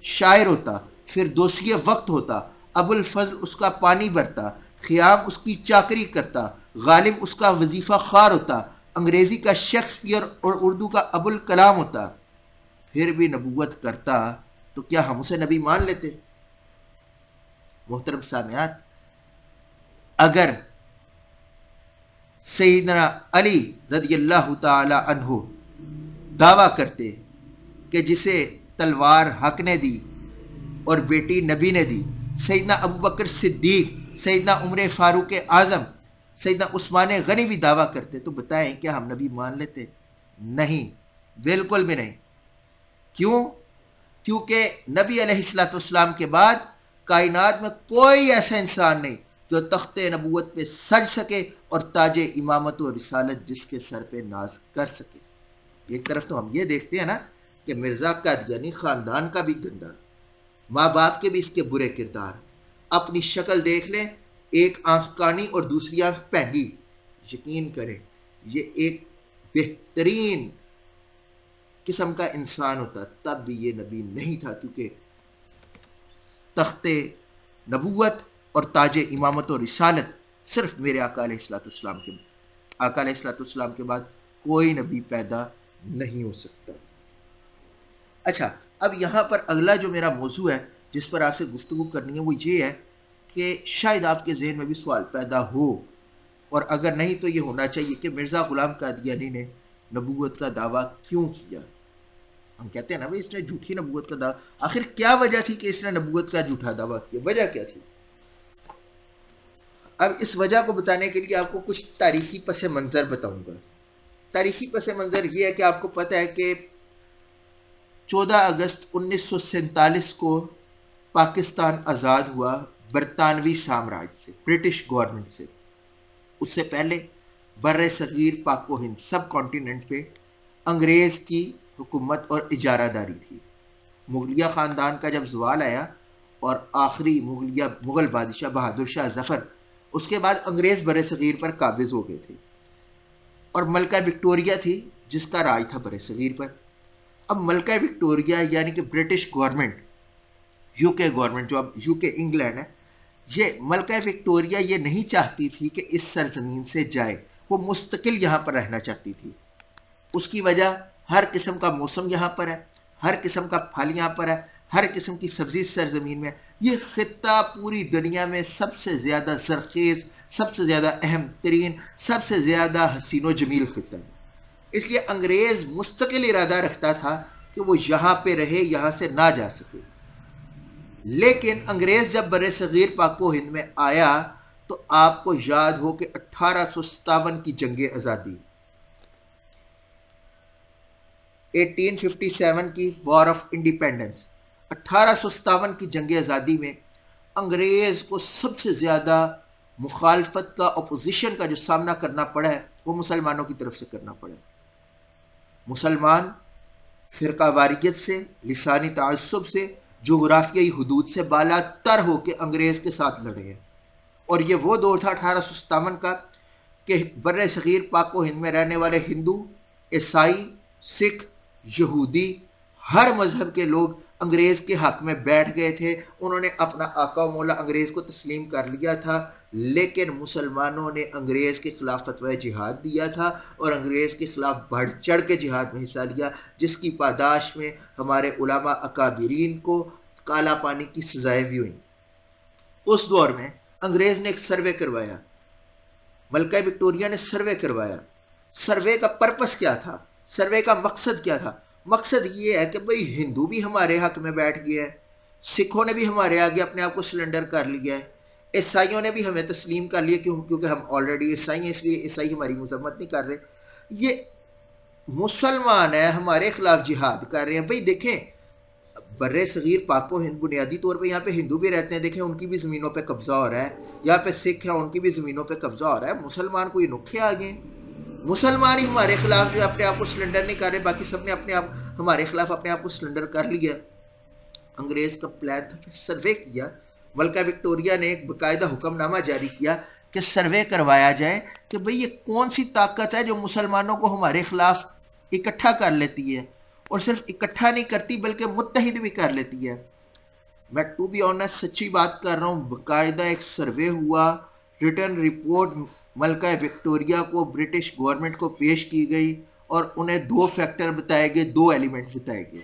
شاعر ہوتا, پھر دوسری وقت ہوتا, ابو الفضل اس کا پانی بھرتا, خیام اس کی چاکری کرتا, غالب اس کا وظیفہ خوار ہوتا, انگریزی کا شیکسپیئر اور اردو کا ابو الکلام ہوتا. پھر بھی نبوت کرتا تو کیا ہم اسے نبی مان لیتے؟ محترم سامعات, اگر سیدنا علی رضی اللہ تعالی عنہ دعویٰ کرتے کہ جسے تلوار حق نے دی اور بیٹی نبی نے دی, سیدنا ابو بکر صدیق, سیدنا عمر فاروق اعظم, سیدنا عثمان غنی بھی دعویٰ کرتے, تو بتائیں کیا ہم نبی مان لیتے؟ نہیں, بالکل بھی نہیں. کیوں؟ کیونکہ نبی علیہ الصلوۃ والسلام کے بعد کائنات میں کوئی ایسا انسان نہیں جو تخت نبوت پہ سج سکے اور تاج امامت و رسالت جس کے سر پہ ناز کر سکے. ایک طرف تو ہم یہ دیکھتے ہیں نا کہ مرزا قادیانی خاندان کا بھی گندا, ماں باپ کے بھی اس کے برے کردار, اپنی شکل دیکھ لیں, ایک آنکھ کانی اور دوسری آنکھ پینگی. یقین کریں یہ ایک بہترین قسم کا انسان ہوتا, تب بھی یہ نبی نہیں تھا, کیونکہ تخت نبوت اور تاج امامت و رسالت صرف میرے آقا علیہ الصلوۃ والسلام کے بعد کوئی نبی پیدا نہیں ہو سکتا. اچھا اب یہاں پر اگلا جو میرا موضوع ہے جس پر آپ سے گفتگو کرنی ہے وہ یہ ہے کہ شاید آپ کے ذہن میں بھی سوال پیدا ہو, اور اگر نہیں تو یہ ہونا چاہیے کہ مرزا غلام قادیانی نے نبوت کا دعویٰ کیوں کیا. ہم کہتے ہیں نا بھائی اس نے جھوٹی نبوت کا دعویٰ، آخر کیا وجہ تھی کہ اس نے نبوت کا جھوٹا دعویٰ کیا، وجہ کیا تھی؟ اب اس وجہ کو بتانے کے لیے آپ کو کچھ تاریخی پس منظر بتاؤں گا۔ تاریخی پس منظر یہ ہے کہ آپ کو پتہ ہے کہ 14 اگست 1947 کو پاکستان آزاد ہوا برطانوی سامراج سے، برٹش گورنمنٹ سے۔ اس سے پہلے بر صغیر پاک و ہند سب کانٹیننٹ پہ انگریز کی حکومت اور اجارہ داری تھی۔ مغلیہ خاندان کا جب زوال آیا اور آخری مغل بادشاہ بہادر شاہ ظفر، اس کے بعد انگریز بر صغیر پر قابض ہو گئے تھے، اور ملکہ وکٹوریہ تھی جس کا راج تھا بر صغیر پر۔ اب ملکہ وکٹوریہ یعنی کہ برٹش گورنمنٹ، یو کے گورنمنٹ جو اب یو کے انگلینڈ ہے، یہ ملکہ وکٹوریہ یہ نہیں چاہتی تھی کہ اس سرزمین سے جائے، وہ مستقل یہاں پر رہنا چاہتی تھی۔ اس کی وجہ ہر قسم کا موسم یہاں پر ہے، ہر قسم کا پھل یہاں پر ہے، ہر قسم کی سبزی سرزمین میں۔ یہ خطہ پوری دنیا میں سب سے زیادہ زرخیز، سب سے زیادہ اہم ترین، سب سے زیادہ حسین و جمیل خطہ ہے۔ اس لیے انگریز مستقل ارادہ رکھتا تھا کہ وہ یہاں پہ رہے، یہاں سے نہ جا سکے۔ لیکن انگریز جب بر صغیر پاک و ہند میں آیا تو آپ کو یاد ہو کہ 1857 کی جنگ آزادی، 1857 کی وار آف انڈیپینڈنس، 1857 کی جنگ آزادی میں انگریز کو سب سے زیادہ مخالفت کا، اپوزیشن کا جو سامنا کرنا پڑا ہے وہ مسلمانوں کی طرف سے کرنا پڑا ہے۔ مسلمان فرقہ واریت سے، لسانی تعصب سے، جغرافیائی حدود سے بالا تر ہو کے انگریز کے ساتھ لڑے ہیں۔ اور یہ وہ دور تھا 1857 کا کہ بر صغیر پاک و ہند میں رہنے والے ہندو، عیسائی، سکھ، یہودی، ہر مذہب کے لوگ انگریز کے حق میں بیٹھ گئے تھے۔ انہوں نے اپنا آقا و مولا انگریز کو تسلیم کر لیا تھا، لیکن مسلمانوں نے انگریز کے خلاف فتوی جہاد دیا تھا اور انگریز کے خلاف بڑھ چڑھ کے جہاد میں حصہ لیا، جس کی پاداش میں ہمارے علماء اکابرین کو کالا پانی کی سزائیں بھی ہوئیں۔ اس دور میں انگریز نے ایک سروے کروایا، ملکہ وکٹوریہ نے سروے کروایا۔ سروے کا پرپس کیا تھا؟ سروے کا مقصد کیا تھا؟ مقصد یہ ہے کہ بھئی ہندو بھی ہمارے حق میں بیٹھ گیا ہے، سکھوں نے بھی ہمارے آگے اپنے آپ کو سلنڈر کر لیا ہے، عیسائیوں نے بھی ہمیں تسلیم کر لیا کیونکہ ہم آلریڈی عیسائی ہیں، اس لیے عیسائی ہماری مذمت نہیں کر رہے، یہ مسلمان ہیں ہمارے خلاف جہاد کر رہے ہیں۔ بھئی دیکھیں بر صغیر پاک و ہند بنیادی طور پہ یہاں پہ ہندو بھی رہتے ہیں، دیکھیں ان کی بھی زمینوں پہ قبضہ ہو رہا ہے، یہاں پہ سکھ ہیں ان کی بھی زمینوں پہ قبضہ ہو رہا ہے۔ مسلمان کوئی نکھے آگے ہیں؟ مسلمان ہی ہمارے خلاف جو اپنے آپ کو سلنڈر نہیں کر رہے، باقی سب نے اپنے آپ ہمارے خلاف اپنے آپ کو سلنڈر کر لیا۔ انگریز کا پلان تھا کہ سروے کیا، ملکہ وکٹوریہ نے ایک باقاعدہ حکم نامہ جاری کیا کہ سروے کروایا جائے کہ بھئی یہ کون سی طاقت ہے جو مسلمانوں کو ہمارے خلاف اکٹھا کر لیتی ہے، اور صرف اکٹھا نہیں کرتی بلکہ متحد بھی کر لیتی ہے۔ میں ٹو بی آنیسٹ سچی بات کر رہا ہوں، باقاعدہ ایک سروے ہوا، ریٹن رپورٹ ملکہ وکٹوریہ کو برٹش گورنمنٹ کو پیش کی گئی، اور انہیں 2 فیکٹر بتائے گئے، 2 ایلیمنٹ بتائے گئے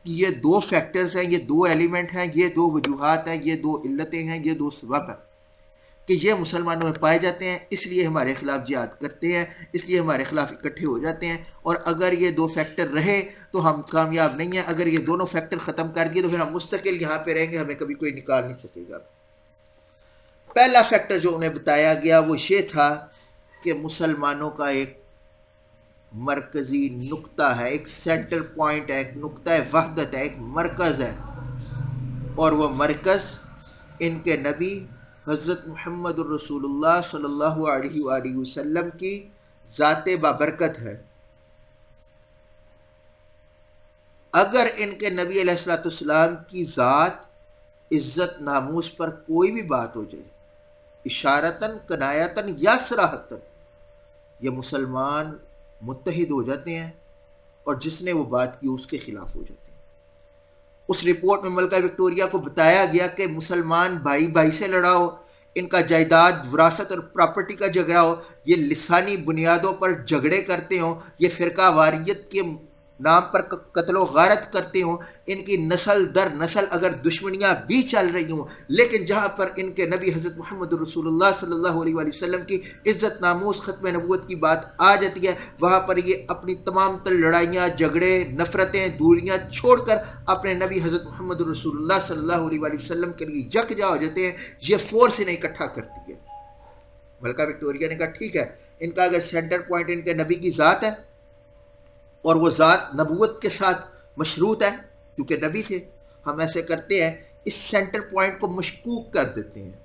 کہ یہ 2 فیکٹرز ہیں، یہ 2 ایلیمنٹ ہیں، یہ 2 وجوہات ہیں، یہ 2 علتیں ہیں، یہ 2 سبب ہیں کہ یہ مسلمانوں میں پائے جاتے ہیں، اس لیے ہمارے خلاف جہاد کرتے ہیں، اس لیے ہمارے خلاف اکٹھے ہو جاتے ہیں، اور اگر یہ 2 فیکٹر رہے تو ہم کامیاب نہیں ہیں، اگر یہ دونوں فیکٹر ختم کر دیے تو پھر ہم مستقل یہاں پہ رہیں گے، ہمیں کبھی کوئی نکال نہیں سکے گا۔ پہلا فیکٹر جو انہیں بتایا گیا وہ یہ تھا کہ مسلمانوں کا ایک مرکزی نقطہ ہے، ایک سینٹر پوائنٹ ہے، ایک نقطہ وحدت ہے، ایک مرکز ہے، اور وہ مرکز ان کے نبی حضرت محمد الرسول اللہ صلی اللہ علیہ وآلہ وسلم کی ذات بابرکت ہے۔ اگر ان کے نبی علیہ الصلوۃ والسلام کی ذات، عزت، ناموس پر کوئی بھی بات ہو جائے، اشارتاً، کنایتاً یا صراحتاً، یہ مسلمان متحد ہو جاتے ہیں، اور جس نے وہ بات کی اس کے خلاف ہو جاتے ہیں۔ اس رپورٹ میں ملکہ وکٹوریہ کو بتایا گیا کہ مسلمان بھائی بھائی سے لڑا ہو، ان کا جائیداد، وراثت اور پراپرٹی کا جھگڑا ہو، یہ لسانی بنیادوں پر جھگڑے کرتے ہوں، یہ فرقہ واریت کے نام پر قتل و غارت کرتے ہوں، ان کی نسل در نسل اگر دشمنیاں بھی چل رہی ہوں، لیکن جہاں پر ان کے نبی حضرت محمد رسول اللہ صلی اللہ علیہ وآلہ وسلم کی عزت ناموس ختم نبوت کی بات آ جاتی ہے، وہاں پر یہ اپنی تمام تر لڑائیاں، جھگڑے، نفرتیں، دوریاں چھوڑ کر اپنے نبی حضرت محمد رسول اللہ صلی اللہ علیہ وآلہ وسلم کے لیے یکجا ہو جاتے ہیں۔ یہ فورس انہیں اکٹھا کرتی ہے۔ ملکہ وکٹوریہ نے کہا ٹھیک ہے، ان کا اگر سینٹر پوائنٹ ان کے نبی کی ذات ہے اور وہ ذات نبوت کے ساتھ مشروط ہے کیونکہ نبی تھے، ہم ایسے کرتے ہیں اس سینٹر پوائنٹ کو مشکوک کر دیتے ہیں۔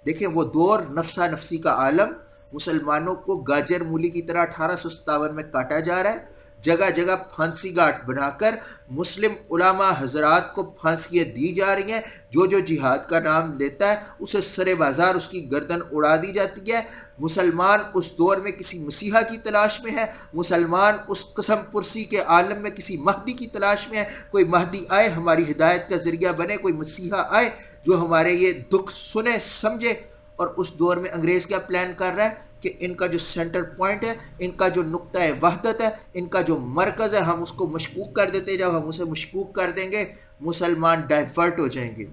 دیکھیں وہ دور نفسا نفسی کا عالم، مسلمانوں کو گاجر مولی کی طرح 1857 میں کاٹا جا رہا ہے، جگہ جگہ پھانسی گاٹ بنا کر مسلم علماء حضرات کو پھانسیاں دی جا رہی ہیں، جو جہاد کا نام لیتا ہے اسے سرے بازار اس کی گردن اڑا دی جاتی ہے۔ مسلمان اس دور میں کسی مسیحا کی تلاش میں ہے، مسلمان اس قسم پرسی کے عالم میں کسی مہدی کی تلاش میں ہے، کوئی مہدی آئے ہماری ہدایت کا ذریعہ بنے، کوئی مسیحا آئے جو ہمارے یہ دکھ سنے سمجھے۔ اور اس دور میں انگریز کیا پلان کر رہا ہے کہ ان کا جو سینٹر پوائنٹ ہے، ان کا جو نقطہ وحدت ہے، ان کا جو مرکز ہے، ہم اس کو مشکوک کر دیتے۔ جب ہم اسے مشکوک کر دیں گے مسلمان ڈائیورٹ ہو جائیں گے،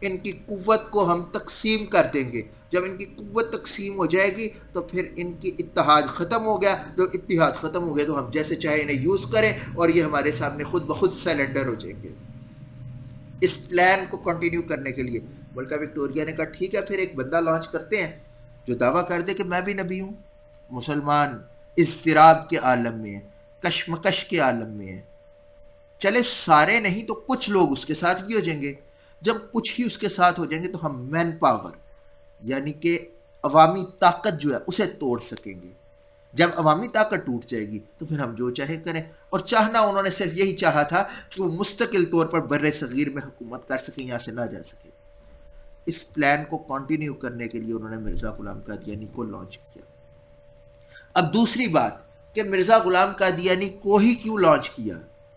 ان کی قوت کو ہم تقسیم کر دیں گے۔ جب ان کی قوت تقسیم ہو جائے گی تو پھر ان کی اتحاد ختم ہو گیا، جو اتحاد ختم ہو گیا تو ہم جیسے چاہے انہیں یوز کریں اور یہ ہمارے سامنے خود بخود سیلنڈر ہو جائیں گے۔ اس پلان کو کنٹینیو کرنے کے لیے ملکہ وکٹوریہ نے کہا ٹھیک ہے، پھر ایک بندہ لانچ کرتے ہیں جو دعویٰ کر دے کہ میں بھی نبی ہوں۔ مسلمان اضطراب کے عالم میں ہے، کشمکش کے عالم میں ہے۔ چلے سارے نہیں تو کچھ لوگ اس کے ساتھ بھی ہو جائیں گے۔ جب کچھ ہی اس کے ساتھ ہو جائیں گے تو ہم مین پاور یعنی کہ عوامی طاقت جو ہے اسے توڑ سکیں گے۔ جب عوامی طاقت ٹوٹ جائے گی تو پھر ہم جو چاہے کریں۔ اور چاہنا انہوں نے صرف یہی چاہا تھا کہ وہ مستقل طور پر بر صغیر میں حکومت کر سکیں، یہاں سے نہ جا سکیں۔ اس پلان کو کنٹینیو کرنے کے لیے انہوں نے مرزا غلام قادیانی کو لانچ کیا۔ اب دوسری بات کہ مرزا غلام قادیانی کو ہی کیوں لانچ کیا،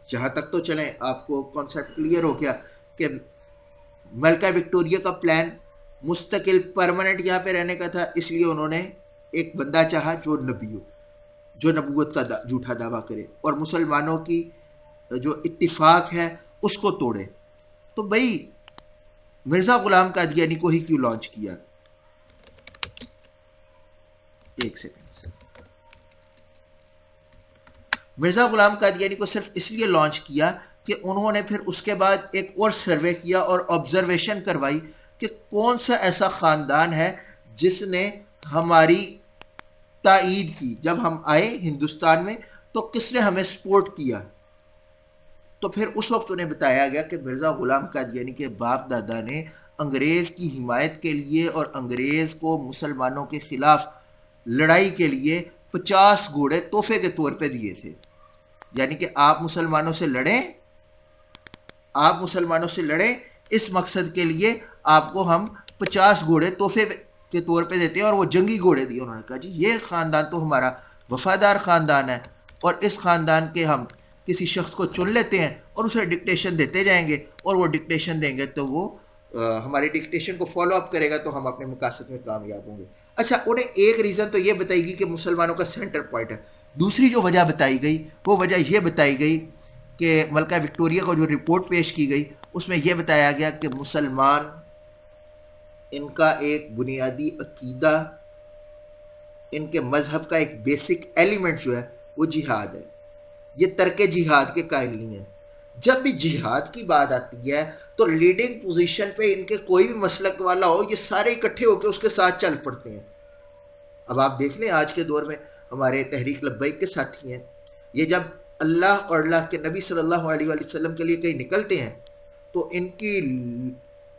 جہاں تک تو چلیں آپ کو کانسیپٹ کلیئر ہو گیا کہ ملکہ وکٹوریہ کا پلان مستقل پرماننٹ یہاں پہ رہنے کا تھا، اس لیے انہوں نے ایک بندہ چاہا جو نبی ہو، جو نبوت کا جھوٹا دعویٰ کرے اور مسلمانوں کی جو اتفاق ہے اس کو توڑے۔ تو بھائی مرزا غلام قادیانی کو ہی کیوں لانچ کیا؟ ایک سیکنڈ سے، مرزا غلام قادیانی کو صرف اس لیے لانچ کیا کہ انہوں نے پھر اس کے بعد ایک اور سروے کیا اور آبزرویشن کروائی کہ کون سا ایسا خاندان ہے جس نے ہماری تائید کی۔ جب ہم آئے ہندوستان میں تو کس نے ہمیں سپورٹ کیا؟ تو پھر اس وقت انہیں بتایا گیا کہ مرزا غلام قادیانی کے باپ دادا نے انگریز کی حمایت کے لیے اور انگریز کو مسلمانوں کے خلاف لڑائی کے لیے 50 گھوڑے تحفے کے طور پہ دیے تھے۔ یعنی کہ آپ مسلمانوں سے لڑیں، آپ مسلمانوں سے لڑیں، اس مقصد کے لیے آپ کو ہم 50 گھوڑے تحفے کے طور پہ دیتے ہیں، اور وہ جنگی گھوڑے دیے۔ انہوں نے کہا جی یہ خاندان تو ہمارا وفادار خاندان ہے، اور اس خاندان کے ہم کسی شخص کو چن لیتے ہیں اور اسے ڈکٹیشن دیتے جائیں گے، اور وہ ڈکٹیشن دیں گے تو وہ ہماری ڈکٹیشن کو فالو اپ کرے گا تو ہم اپنے مقاصد میں کامیاب ہوں گے۔ اچھا، انہیں ایک ریزن تو یہ بتائی گئی کہ مسلمانوں کا سینٹر پوائنٹ ہے۔ دوسری جو وجہ بتائی گئی وہ وجہ یہ بتائی گئی کہ ملکہ وکٹوریہ کو جو رپورٹ پیش کی گئی اس میں یہ بتایا گیا کہ مسلمان ان کا ایک بنیادی عقیدہ، ان کے مذہب کا ایک بیسک ایلیمنٹ جو ہے وہ جہاد ہے۔ یہ ترک جہاد کے قائل نہیں ہیں۔ جب بھی جہاد کی بات آتی ہے تو لیڈنگ پوزیشن پہ ان کے کوئی بھی مسلک والا ہو، یہ سارے اکٹھے ہو کے اس کے ساتھ چل پڑتے ہیں۔ اب آپ دیکھ لیں آج کے دور میں ہمارے تحریک لبیک کے ساتھی ہیں، یہ جب اللہ اور اللہ کے نبی صلی اللہ علیہ وآلہ وسلم کے لیے کہیں نکلتے ہیں تو ان کی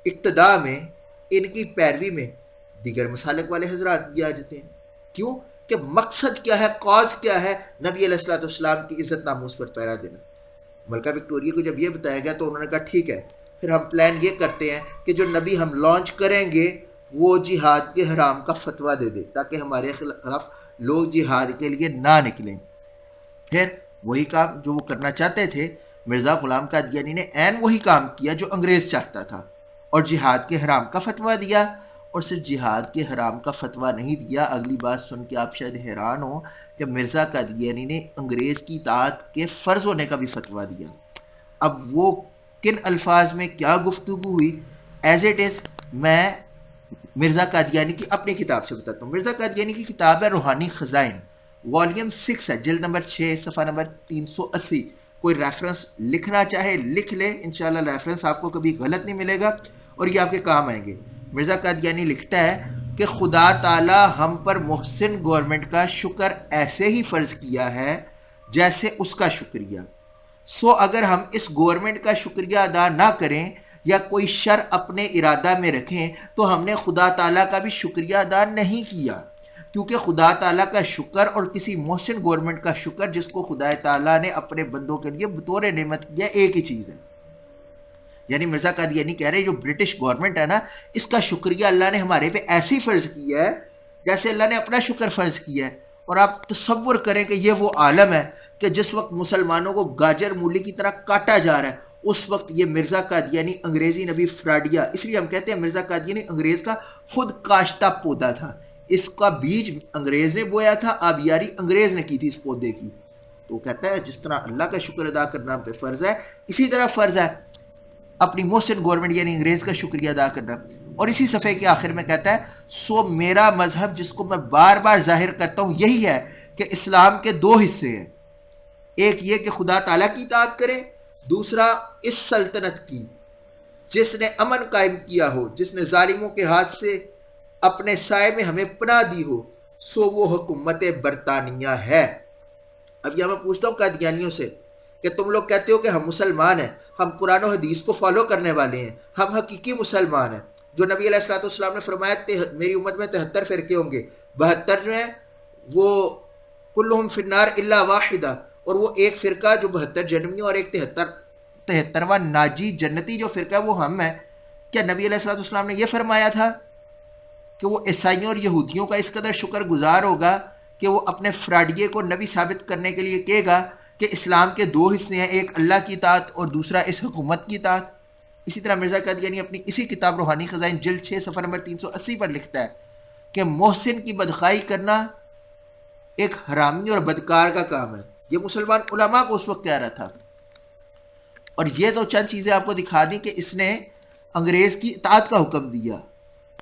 اقتداء میں، ان کی پیروی میں دیگر مسالک والے حضرات بھی آ جاتے ہیں۔ کیوں؟ کہ مقصد کیا ہے، کاز کیا ہے؟ نبی علیہ الصلوۃ والسلام کی عزت ناموس پر پہرا دینا۔ ملکہ وکٹوریہ کو جب یہ بتایا گیا تو انہوں نے کہا ٹھیک ہے، پھر ہم پلان یہ کرتے ہیں کہ جو نبی ہم لانچ کریں گے وہ جہاد کے حرام کا فتویٰ دے دے تاکہ ہمارے خلاف لوگ جہاد کے لیے نہ نکلیں۔ پھر وہی کام جو وہ کرنا چاہتے تھے، مرزا غلام قادیانی نے عین وہی کام کیا جو انگریز چاہتا تھا، اور جہاد کے حرام کا فتویٰ دیا اور صرف جہاد کے حرام کا فتویٰ نہیں دیا. اگلی بات سن کے آپ شاید حیران ہو کہ مرزا قادیانی نے انگریز کی اطاعت کے فرض ہونے کا بھی فتویٰ دیا. اب وہ کن الفاظ میں کیا گفتگو ہوئی ایز اٹ از میں مرزا قادیانی کی اپنی کتاب سے بتاتا ہوں. مرزا قادیانی کی کتاب ہے روحانی خزائن، والیوم 6 ہے، جلد نمبر 6 صفحہ نمبر 380. کوئی ریفرنس لکھنا چاہے لکھ لے، انشاءاللہ ریفرنس آپ کو کبھی غلط نہیں ملے گا اور یہ آپ کے کام آئیں گے. مرزا قادیانی لکھتا ہے کہ خدا تعالی ہم پر محسن گورنمنٹ کا شکر ایسے ہی فرض کیا ہے جیسے اس کا شکریہ. سو اگر ہم اس گورنمنٹ کا شکریہ ادا نہ کریں یا کوئی شر اپنے ارادہ میں رکھیں تو ہم نے خدا تعالیٰ کا بھی شکریہ ادا نہیں کیا، کیونکہ خدا تعالیٰ کا شکر اور کسی محسن گورنمنٹ کا شکر جس کو خدا تعالیٰ نے اپنے بندوں کے لیے بطور نعمت کیا ایک ہی چیز ہے. یعنی مرزا قادیانی کہہ رہے جو برٹش گورنمنٹ ہے نا، اس کا شکریہ اللہ نے ہمارے پہ ایسے ہی فرض کیا ہے جیسے اللہ نے اپنا شکر فرض کیا ہے. اور آپ تصور کریں کہ یہ وہ عالم ہے کہ جس وقت مسلمانوں کو گاجر مولی کی طرح کاٹا جا رہا ہے، اس وقت یہ مرزا قادیانی انگریزی نبی فراڈیا، اس لیے ہم کہتے ہیں مرزا قادیانی انگریز کا خود کاشتہ پودا تھا. اس کا بیج انگریز نے بویا تھا، آبیاری انگریز نے کی تھی اس پودے کی. تو کہتا ہے جس طرح اللہ کا شکر ادا کرنا پہ فرض ہے، اسی طرح فرض ہے اپنی محسن گورنمنٹ یعنی انگریز کا شکریہ ادا کرنا. اور اسی صفحے کے آخر میں کہتا ہے سو میرا مذہب جس کو میں بار بار ظاہر کرتا ہوں یہی ہے کہ اسلام کے دو حصے ہیں. ایک یہ کہ خدا تعالیٰ کی اطاعت کریں، دوسرا اس سلطنت کی جس نے امن قائم کیا ہو، جس نے ظالموں کے ہاتھ سے اپنے سائے میں ہمیں پناہ دی ہو، سو وہ حکومت برطانیہ ہے. اب یہ میں پوچھتا ہوں قادیانیوں سے کہ تم لوگ کہتے ہو کہ ہم مسلمان ہیں، ہم قرآن و حدیث کو فالو کرنے والے ہیں، ہم حقیقی مسلمان ہیں. جو نبی علیہ السلام نے فرمایا میری امت میں 73 فرقے ہوں گے، 72 جو ہیں وہ کلہم فی النار الا واحدہ، اور وہ ایک فرقہ جو 72 جنمی اور ایک 73واں ناجی جنتی جو فرقہ ہے وہ ہم ہیں. کیا نبی علیہ السلام نے یہ فرمایا تھا کہ وہ عیسائیوں اور یہودیوں کا اس قدر شکر گزار ہوگا کہ وہ اپنے فراڈیے کو نبی ثابت کرنے کے لیے کہے گا کہ اسلام کے دو حصے ہیں، ایک اللہ کی اطاعت اور دوسرا اس حکومت کی اطاعت. اسی طرح مرزا قادیانی اپنی اسی کتاب روحانی خزائن جلد 6 صفحہ نمبر 380 پر لکھتا ہے کہ محسن کی بدخوائی کرنا ایک حرامی اور بدکار کا کام ہے. یہ مسلمان علماء کو اس وقت کہہ رہا تھا. اور یہ تو چند چیزیں آپ کو دکھا دیں کہ اس نے انگریز کی اطاعت کا حکم دیا،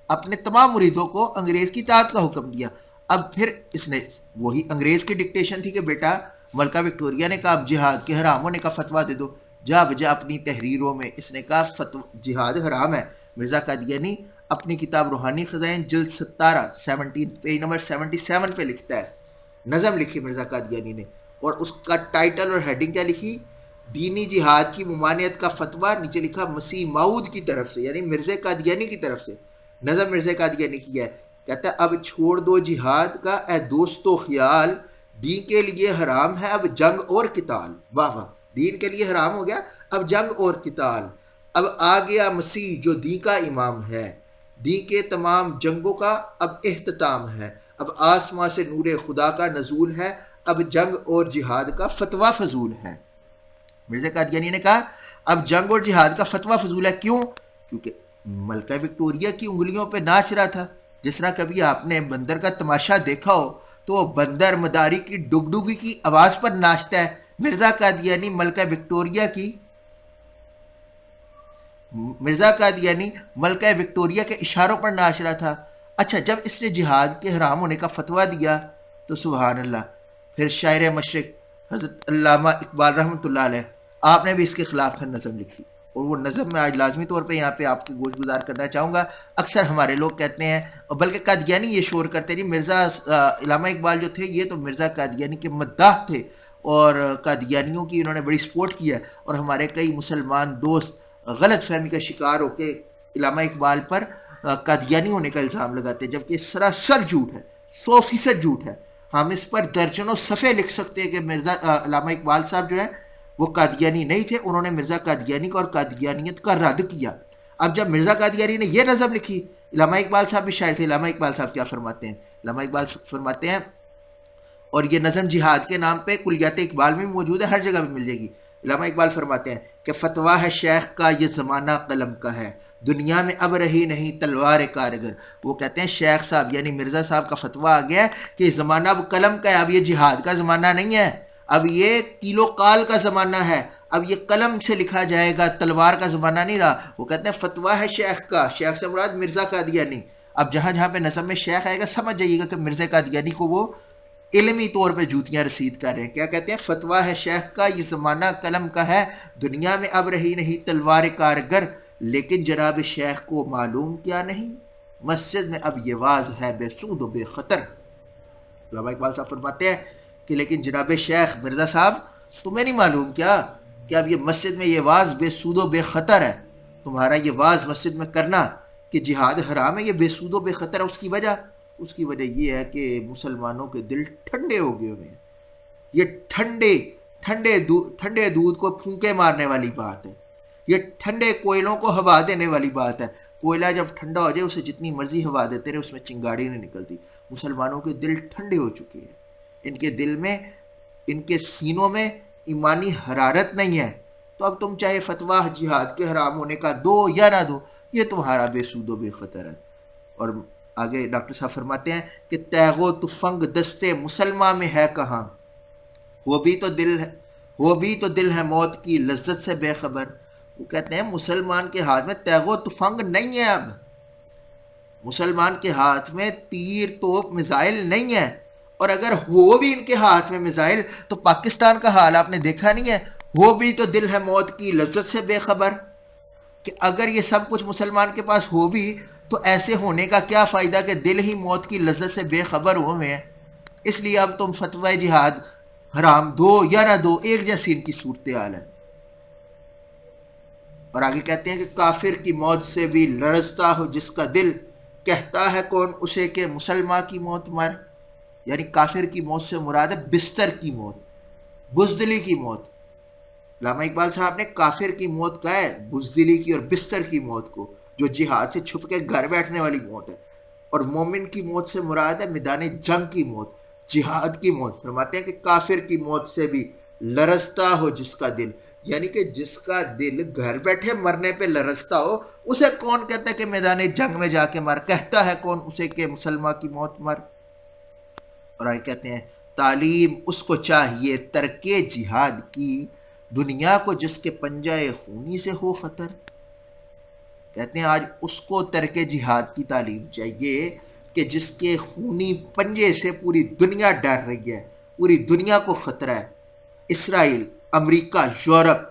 اپنے تمام مریدوں کو انگریز کی اطاعت کا حکم دیا. اب پھر اس نے وہی انگریز کی ڈکٹیشن تھی کہ بیٹا ملکہ وکٹوریہ نے کہا اب جہاد کے حرام ہونے کا فتویٰ دے دو، جا بجا اپنی تحریروں میں اس نے کہا جہاد حرام ہے. مرزا قادیانی اپنی کتاب روحانی خزائن جلد 17 پیج نمبر 77 پہ لکھتا ہے، نظم لکھی مرزا قادیانی نے، اور اس کا ٹائٹل اور ہیڈنگ کیا لکھی؟ دینی جہاد کی ممانعت کا فتویٰ. نیچے لکھا مسیح موعود کی طرف سے، یعنی مرزا قادیانی کی طرف سے. نظم مرزا قادیانی کی ہے، کہتا ہے اب چھوڑ دو جہاد کا اے دوستو خیال، دین کے لیے حرام ہے اب جنگ اور قتال. واہ واہ، دین کے لیے حرام ہو گیا اب جنگ اور قتال. اب آ گیا مسیح جو دین کا امام ہے، دین کے تمام جنگوں کا اب اختتام ہے. اب آسماں سے نور خدا کا نزول ہے، اب جنگ اور جہاد کا فتویٰ فضول ہے. مرزا قادیانی نے کہا اب جنگ اور جہاد کا فتویٰ فضول ہے. کیوں؟ کیونکہ ملکہ وکٹوریہ کی انگلیوں پہ ناچ رہا تھا. جس طرح کبھی آپ نے بندر کا تماشا دیکھا ہو تو وہ بندر مداری کی ڈگڈگی کی آواز پر ناچتا ہے. مرزا قادیانی ملکہ وکٹوریہ کے اشاروں پر ناچ رہا تھا. اچھا، جب اس نے جہاد کے حرام ہونے کا فتویٰ دیا تو سبحان اللہ، پھر شاعر مشرق حضرت علامہ اقبال رحمۃ اللہ علیہ آپ نے بھی اس کے خلاف پھر نظم لکھی. اور وہ نظم میں آج لازمی طور پہ یہاں پہ آپ کی گوش گزار کرنا چاہوں گا. اکثر ہمارے لوگ کہتے ہیں، اور بلکہ قادیانی یہ شور کرتے ہیں، مرزا علامہ اقبال جو تھے یہ تو مرزا قادیانی کے مداح تھے اور قادیانیوں کی انہوں نے بڑی سپورٹ کی ہے. اور ہمارے کئی مسلمان دوست غلط فہمی کا شکار ہو کے علامہ اقبال پر قادیانی ہونے کا الزام لگاتے ہیں، جبکہ سراسر جھوٹ ہے، 100% جھوٹ ہے. ہم اس پر درجنوں صفحے لکھ سکتے ہیں کہ مرزا علامہ اقبال صاحب جو ہے وہ قادیانی نہیں تھے، انہوں نے مرزا قادیانی کا اور قادیانیت کا رد کیا. اب جب مرزا قادیانی نے یہ نظم لکھی، علامہ اقبال صاحب بھی شاعر تھے. علامہ اقبال صاحب کیا فرماتے ہیں؟ علامہ اقبال فرماتے ہیں، اور یہ نظم جہاد کے نام پہ کلیات اقبال میں بھی موجود ہے، ہر جگہ بھی مل جائے گی. علامہ اقبال فرماتے ہیں کہ فتویٰ ہے شیخ کا یہ زمانہ قلم کا ہے، دنیا میں اب رہی نہیں تلوار کارگر۔ وہ کہتے ہیں شیخ صاحب یعنی مرزا صاحب کا فتویٰ آ گیا ہے کہ یہ زمانہ اب قلم کا ہے، اب یہ جہاد کا زمانہ نہیں ہے، اب یہ کیلو کال کا زمانہ ہے، اب یہ قلم سے لکھا جائے گا، تلوار کا زمانہ نہیں رہا۔ وہ کہتے ہیں فتویٰ ہے شیخ کا، شیخ سے مراد مرزا قادیانی۔ اب جہاں جہاں پہ نظم میں شیخ آئے گا سمجھ جائیے گا کہ مرزا قادیانی کو وہ علمی طور پہ جوتیاں رسید کر رہے ہیں۔ کیا کہتے ہیں؟ فتویٰ ہے شیخ کا یہ زمانہ قلم کا ہے، دنیا میں اب رہی نہیں تلوار کارگر، لیکن جناب شیخ کو معلوم کیا نہیں، مسجد میں اب یہ واز ہے بے سود و بے خطر۔ علامہ اقبال صاحب فرماتے ہیں کہ لیکن جناب شیخ مرزا صاحب تمہیں نہیں معلوم کیا کہ اب یہ مسجد میں یہ واز بے سود و بے خطر ہے، تمہارا یہ واز مسجد میں کرنا کہ جہاد حرام ہے یہ بے سود و بے خطر ہے۔ اس کی وجہ یہ ہے کہ مسلمانوں کے دل ٹھنڈے ہو گئے ہوئے ہیں۔ یہ ٹھنڈے دودھ کو پھونکے مارنے والی بات ہے، یہ ٹھنڈے کوئلوں کو ہوا دینے والی بات ہے۔ کوئلہ جب ٹھنڈا ہو جائے اسے جتنی مرضی ہوا دیتے رہے اس میں چنگاڑی نہیں نکلتی۔ مسلمانوں کے دل ٹھنڈے ہو چکے ہیں، ان کے دل میں، ان کے سینوں میں ایمانی حرارت نہیں ہے، تو اب تم چاہے فتویٰ جہاد کے حرام ہونے کا دو یا نہ دو، یہ تمہارا بے سود و بے خطر ہے۔ اور آگے ڈاکٹر صاحب فرماتے ہیں کہ تیغ و تفنگ دستے مسلمہ میں ہے کہاں، وہ بھی تو دل ہے موت کی لذت سے بے خبر۔ وہ کہتے ہیں مسلمان کے ہاتھ میں تیغ و تفنگ نہیں ہے، اب مسلمان کے ہاتھ میں تیر توپ میزائل نہیں ہے، اور اگر ہو بھی ان کے ہاتھ میں میزائل تو پاکستان کا حال آپ نے دیکھا نہیں ہے، وہ بھی تو دل ہے موت کی لذت سے بے خبر، کہ اگر یہ سب کچھ مسلمان کے پاس ہو بھی تو ایسے ہونے کا کیا فائدہ کہ دل ہی موت کی لذت سے بے خبر ہوئے ہیں۔ اس لیے اب تم فتوی جہاد حرام دو یا نہ دو، ایک جیسی ان کی صورتحال ہے۔ اور آگے کہتے ہیں کہ کافر کی موت سے بھی لرزتا ہو جس کا دل، کہتا ہے کون اسے کہ مسلمان کی موت مر۔ یعنی کافر کی موت سے مراد ہے بستر کی موت، بزدلی کی موت۔ علامہ اقبال صاحب نے کافر کی موت کہا ہے، بزدلی کی اور بستر کی موت کو، جو جہاد سے چھپ کے گھر بیٹھنے والی موت ہے۔ اور مومن کی موت سے مراد ہے میدان جنگ کی موت، جہاد کی موت۔ فرماتے ہیں کہ کافر کی موت سے بھی لرزتا ہو جس کا دل، یعنی کہ جس کا دل گھر بیٹھے مرنے پہ لرزتا ہو، اسے کون کہتا ہے کہ میدان جنگ میں جا کے مر، کہتا ہے کون اسے کہ مسلمان کی موت مر۔ اور آگے کہتے ہیں تعلیم اس کو چاہیے ترک جہاد کی، دنیا کو جس کے پنجہ خونی سے ہو خطر۔ کہتے ہیں آج اس کو ترک جہاد کی تعلیم چاہیے کہ جس کے خونی پنجے سے پوری دنیا ڈر رہی ہے، پوری دنیا کو خطرہ ہے۔ اسرائیل، امریکہ، یورپ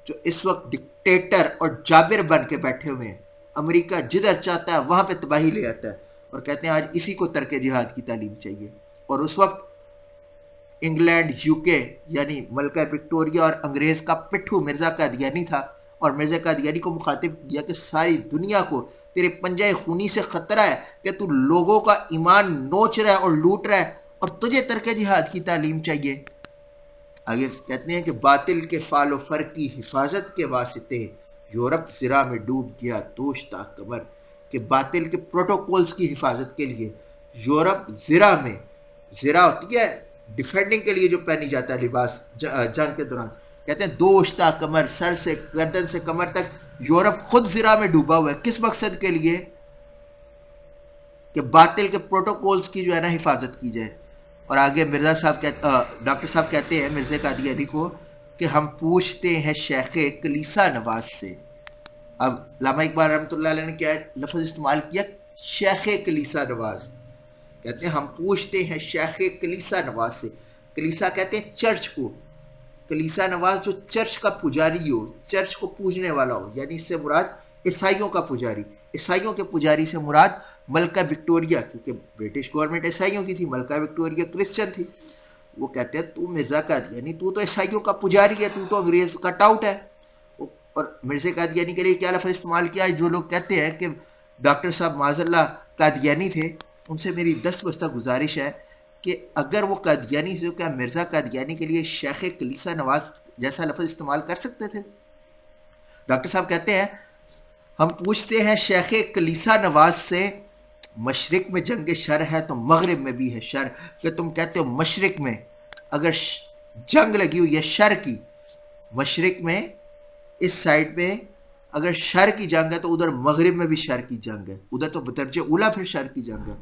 جو اس وقت ڈکٹیٹر اور جابر بن کے بیٹھے ہوئے ہیں، امریکہ جدھر چاہتا ہے وہاں پہ تباہی لے آتا ہے، اور کہتے ہیں آج اسی کو ترک جہاد کی تعلیم چاہیے۔ اور اس وقت انگلینڈ، یو کے یعنی ملکہ وکٹوریہ اور انگریز کا پٹھو مرزا قادیانی تھا، اور مرزا قادیانی کو مخاطب کیا کہ ساری دنیا کو تیرے پنجہ خونی سے خطرہ ہے کہ تو لوگوں کا ایمان نوچ رہا ہے اور لوٹ رہا ہے، اور تجھے ترک جہاد کی تعلیم چاہیے۔ آگے کہتے ہیں کہ باطل کے فال و فر کی حفاظت کے واسطے یورپ زرا میں ڈوب گیا دوش تا کمر، کہ باطل کے پروٹوکولز کی حفاظت کے لیے یورپ زرا میں، زرا ہوتی ہے ڈیفینڈنگ کے لیے جو پہنی جاتا ہے لباس جنگ کے دوران، کہتے ہیں دوش تا کمر، سر سے گردن سے کمر تک یورپ خود زرا میں ڈوبا ہوا ہے۔ کس مقصد کے لیے؟ کہ باطل کے پروٹوکولز کی جو ہے نا حفاظت کی جائے۔ اور آگے مرزا صاحب ڈاکٹر صاحب کہتے ہیں مرزا قادیانی کو کہ ہم پوچھتے ہیں شیخ کلیسا نواز سے۔ اب علامہ اقبال رحمۃ اللہ علیہ نے کیا لفظ استعمال کیا؟ شیخ کلیسا نواز۔ کہتے ہیں ہم پوچھتے ہیں شیخ کلیسا نواز سے۔ کلیسا کہتے ہیں چرچ کو، کلیسا نواز جو چرچ کا پجاری ہو، چرچ کو پوجنے والا ہو، یعنی اس سے مراد عیسائیوں کا پجاری۔ عیسائیوں کے پجاری سے مراد ملکہ وکٹوریہ، کیونکہ برٹش گورنمنٹ عیسائیوں کی تھی، ملکہ وکٹوریہ کرسچن تھی۔ وہ کہتے ہیں تو مرزا قادیانی تو عیسائیوں کا پجاری ہے، تو انگریز کا ٹاؤٹ ہے۔ اور مرزا قادیانی کے لیے کیا لفظ استعمال کیا؟ جو لوگ کہتے ہیں کہ ڈاکٹر صاحب معاذ اللہ قادیانی تھے، ان سے میری دست بستہ گزارش ہے کہ اگر وہ قادیانی سے، کیا مرزا قادیانی کے لیے شیخ کلیسا نواز جیسا لفظ استعمال کر سکتے تھے؟ ڈاکٹر صاحب کہتے ہیں ہم پوچھتے ہیں شیخ کلیسا نواز سے، مشرق میں جنگ شر ہے تو مغرب میں بھی ہے شر، کہ تم کہتے ہو مشرق میں اگر جنگ لگی ہوئی ہے شر کی، مشرق میں اس سائڈ پہ اگر شر کی جنگ ہے تو ادھر مغرب میں بھی شر کی جنگ ہے، ادھر تو بدرجہ اولا پھر شر کی جنگ ہے.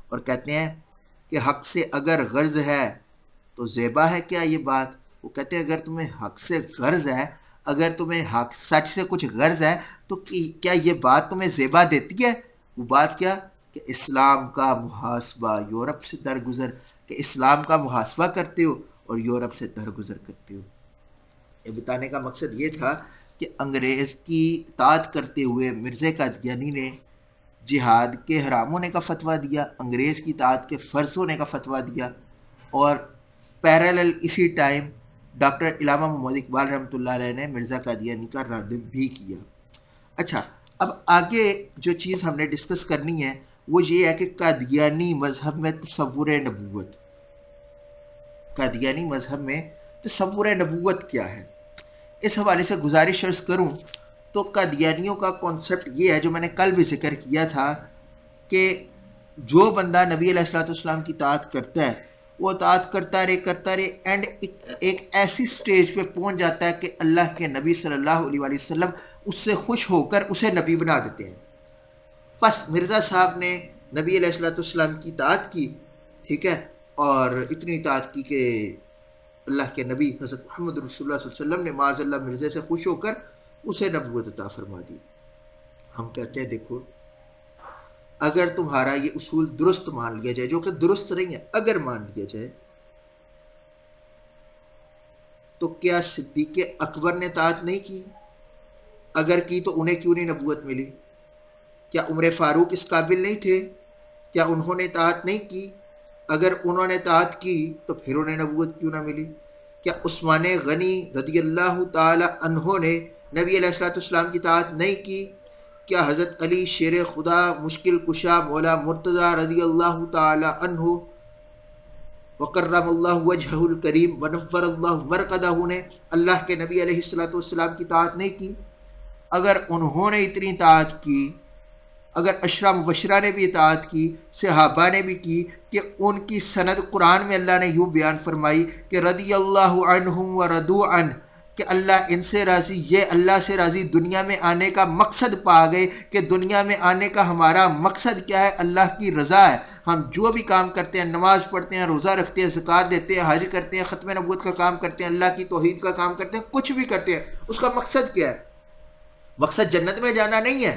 اور کہتے ہیں کہ حق سے اگر غرض ہے تو زیبا ہے کیا یہ بات. وہ کہتے ہیں اگر تمہیں حق سے غرض ہے، اگر تمہیں حق سچ سے کچھ غرض ہے تو کیا یہ بات تمہیں زیبا دیتی ہے؟ وہ بات کیا کہ اسلام کا محاسبہ، یورپ سے درگزر، کہ اسلام کا محاسبہ کرتے ہو اور یورپ سے درگزر کرتے ہو. یہ بتانے کا مقصد یہ تھا کہ انگریز کی اطاعت کرتے ہوئے مرزا قادیانی نے جہاد کے حرام ہونے کا فتویٰ دیا، انگریز کی اطاعت کے فرض ہونے کا فتویٰ دیا، اور پیرالل اسی ٹائم ڈاکٹر علامہ محمد اقبال رحمۃ اللہ علیہ نے مرزا قادیانی کا رد بھی کیا. اچھا، اب آگے جو چیز ہم نے ڈسکس کرنی ہے وہ یہ ہے کہ قادیانی مذہب میں تصور نبوت، قادیانی مذہب میں تصور نبوت کیا ہے. اس حوالے سے گزارش عرض کروں تو قادیانیوں کا کانسیپٹ یہ ہے جو میں نے کل بھی ذکر کیا تھا کہ جو بندہ نبی علیہ الصلوۃ والسلام کی اطاعت کرتا ہے وہ اطاعت کرتا رہے اینڈ ایک ایسی سٹیج پہ پہنچ جاتا ہے کہ اللہ کے نبی صلی اللہ علیہ وآلہ وسلم اس سے خوش ہو کر اسے نبی بنا دیتے ہیں. بس مرزا صاحب نے نبی علیہ الصلوۃ والسلام کی اطاعت کی، ٹھیک ہے، اور اتنی اطاعت کی کہ اللہ کے نبی حضرت محمد رسول اللہ صلی اللہ علیہ وسلم نے معاذ اللہ مرزا سے خوش ہو کر اسے نبوت عطا فرما دی. ہم کہتے ہیں دیکھو، اگر تمہارا یہ اصول درست مان لیا جائے، جو کہ درست نہیں ہے، اگر مان لیا جائے تو کیا صدیق اکبر نے اطاعت نہیں کی؟ اگر کی تو انہیں کیوں نہیں نبوت ملی؟ کیا عمر فاروق اس قابل نہیں تھے؟ کیا انہوں نے اطاعت نہیں کی؟ اگر انہوں نے اطاعت کی تو پھر انہیں نبوت کیوں نہ ملی؟ کیا عثمان غنی رضی اللہ تعالی عنہ نے نبی علیہ الصلوۃ والسلام کی اطاعت نہیں کی؟ کیا حضرت علی شیر خدا مشکل کشا مولا مرتضیٰ رضی اللہ تعالی عنہ وکرم اللہ وجہہ الکریم ونور اللہ مرقدہ نے اللہ کے نبی علیہ الصلوۃ والسلام کی اطاعت نہیں کی؟ اگر انہوں نے اتنی اطاعت کی، اگر عشرہ مبشرہ نے بھی اطاعت کی، صحابہ نے بھی کی، کہ ان کی سند قرآن میں اللہ نے یوں بیان فرمائی کہ رضی اللہ عنہم ورضوا عنہ، کہ اللہ ان سے راضی، یہ اللہ سے راضی دنیا میں آنے کا مقصد پا گئے کہ دنیا میں آنے کا ہمارا مقصد کیا ہے؟ اللہ کی رضا ہے. ہم جو بھی کام کرتے ہیں، نماز پڑھتے ہیں، روزہ رکھتے ہیں، زکوٰۃ دیتے ہیں، حج کرتے ہیں، ختم نبوت کا کام کرتے ہیں، اللہ کی توحید کا کام کرتے ہیں، کچھ بھی کرتے ہیں، اس کا مقصد کیا ہے؟ مقصد جنت میں جانا نہیں ہے.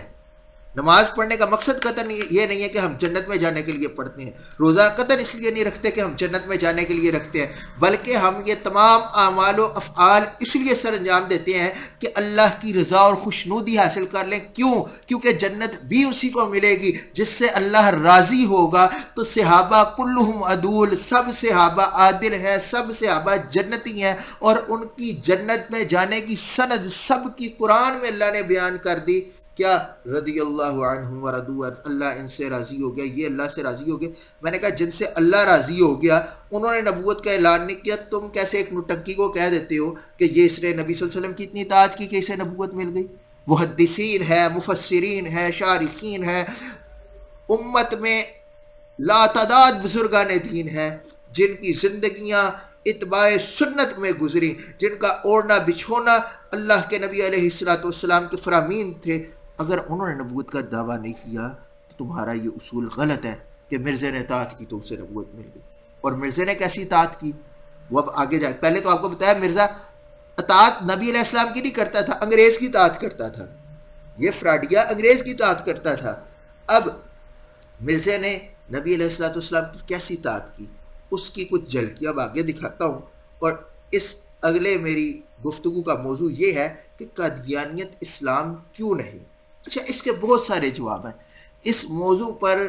نماز پڑھنے کا مقصد قطعاً یہ نہیں ہے کہ ہم جنت میں جانے کے لیے پڑھتے ہیں، روزہ قطعاً اس لیے نہیں رکھتے کہ ہم جنت میں جانے کے لیے رکھتے ہیں، بلکہ ہم یہ تمام اعمال و افعال اس لیے سر انجام دیتے ہیں کہ اللہ کی رضا اور خوشنودی حاصل کر لیں. کیوں؟ کیونکہ جنت بھی اسی کو ملے گی جس سے اللہ راضی ہوگا. تو صحابہ کلہم عدول، سب صحابہ عادل ہیں، سب صحابہ جنتی ہیں، اور ان کی جنت میں جانے کی سند سب کی قرآن میں اللہ نے بیان کر دی. کیا؟ رضی اللہ عنہم ورضوا عنہ، اللہ ان سے راضی ہو گیا، یہ اللہ سے راضی ہو گیا. میں نے کہا جن سے اللہ راضی ہو گیا انہوں نے نبوت کا اعلان نہیں کیا، تم کیسے ایک نٹنکی کو کہہ دیتے ہو کہ یہ اس نے نبی صلی اللہ علیہ وسلم کی اتنی اطاعت کی کہ اسے نبوت مل گئی؟ محدثین ہے، مفسرین ہے، شارحین ہے، امت میں لا تعداد بزرگان دین ہیں جن کی زندگیاں اتباع سنت میں گزری، جن کا اوڑھنا بچھونا اللہ کے نبی علیہ الصلوۃ والسلام کے فرامین تھے. اگر انہوں نے نبوت کا دعویٰ نہیں کیا تو تمہارا یہ اصول غلط ہے کہ مرزا نے اطاعت کی تو اسے نبوت مل گئی. اور مرزا نے کیسی اطاعت کی وہ اب آگے جائے. پہلے تو آپ کو بتایا مرزا اطاعت نبی علیہ السلام کی نہیں کرتا تھا، انگریز کی اطاعت کرتا تھا. یہ فراڈیا انگریز کی اطاعت کرتا تھا. اب مرزا نے نبی علیہ الصلوۃ والسلام کی کیسی اطاعت کی اس کی کچھ جھلکیاں اب آگے دکھاتا ہوں. اور اس اگلے میری گفتگو کا موضوع یہ ہے کہ قادیانیت اسلام کیوں نہیں. اچھا، اس کے بہت سارے جواب ہیں. اس موضوع پر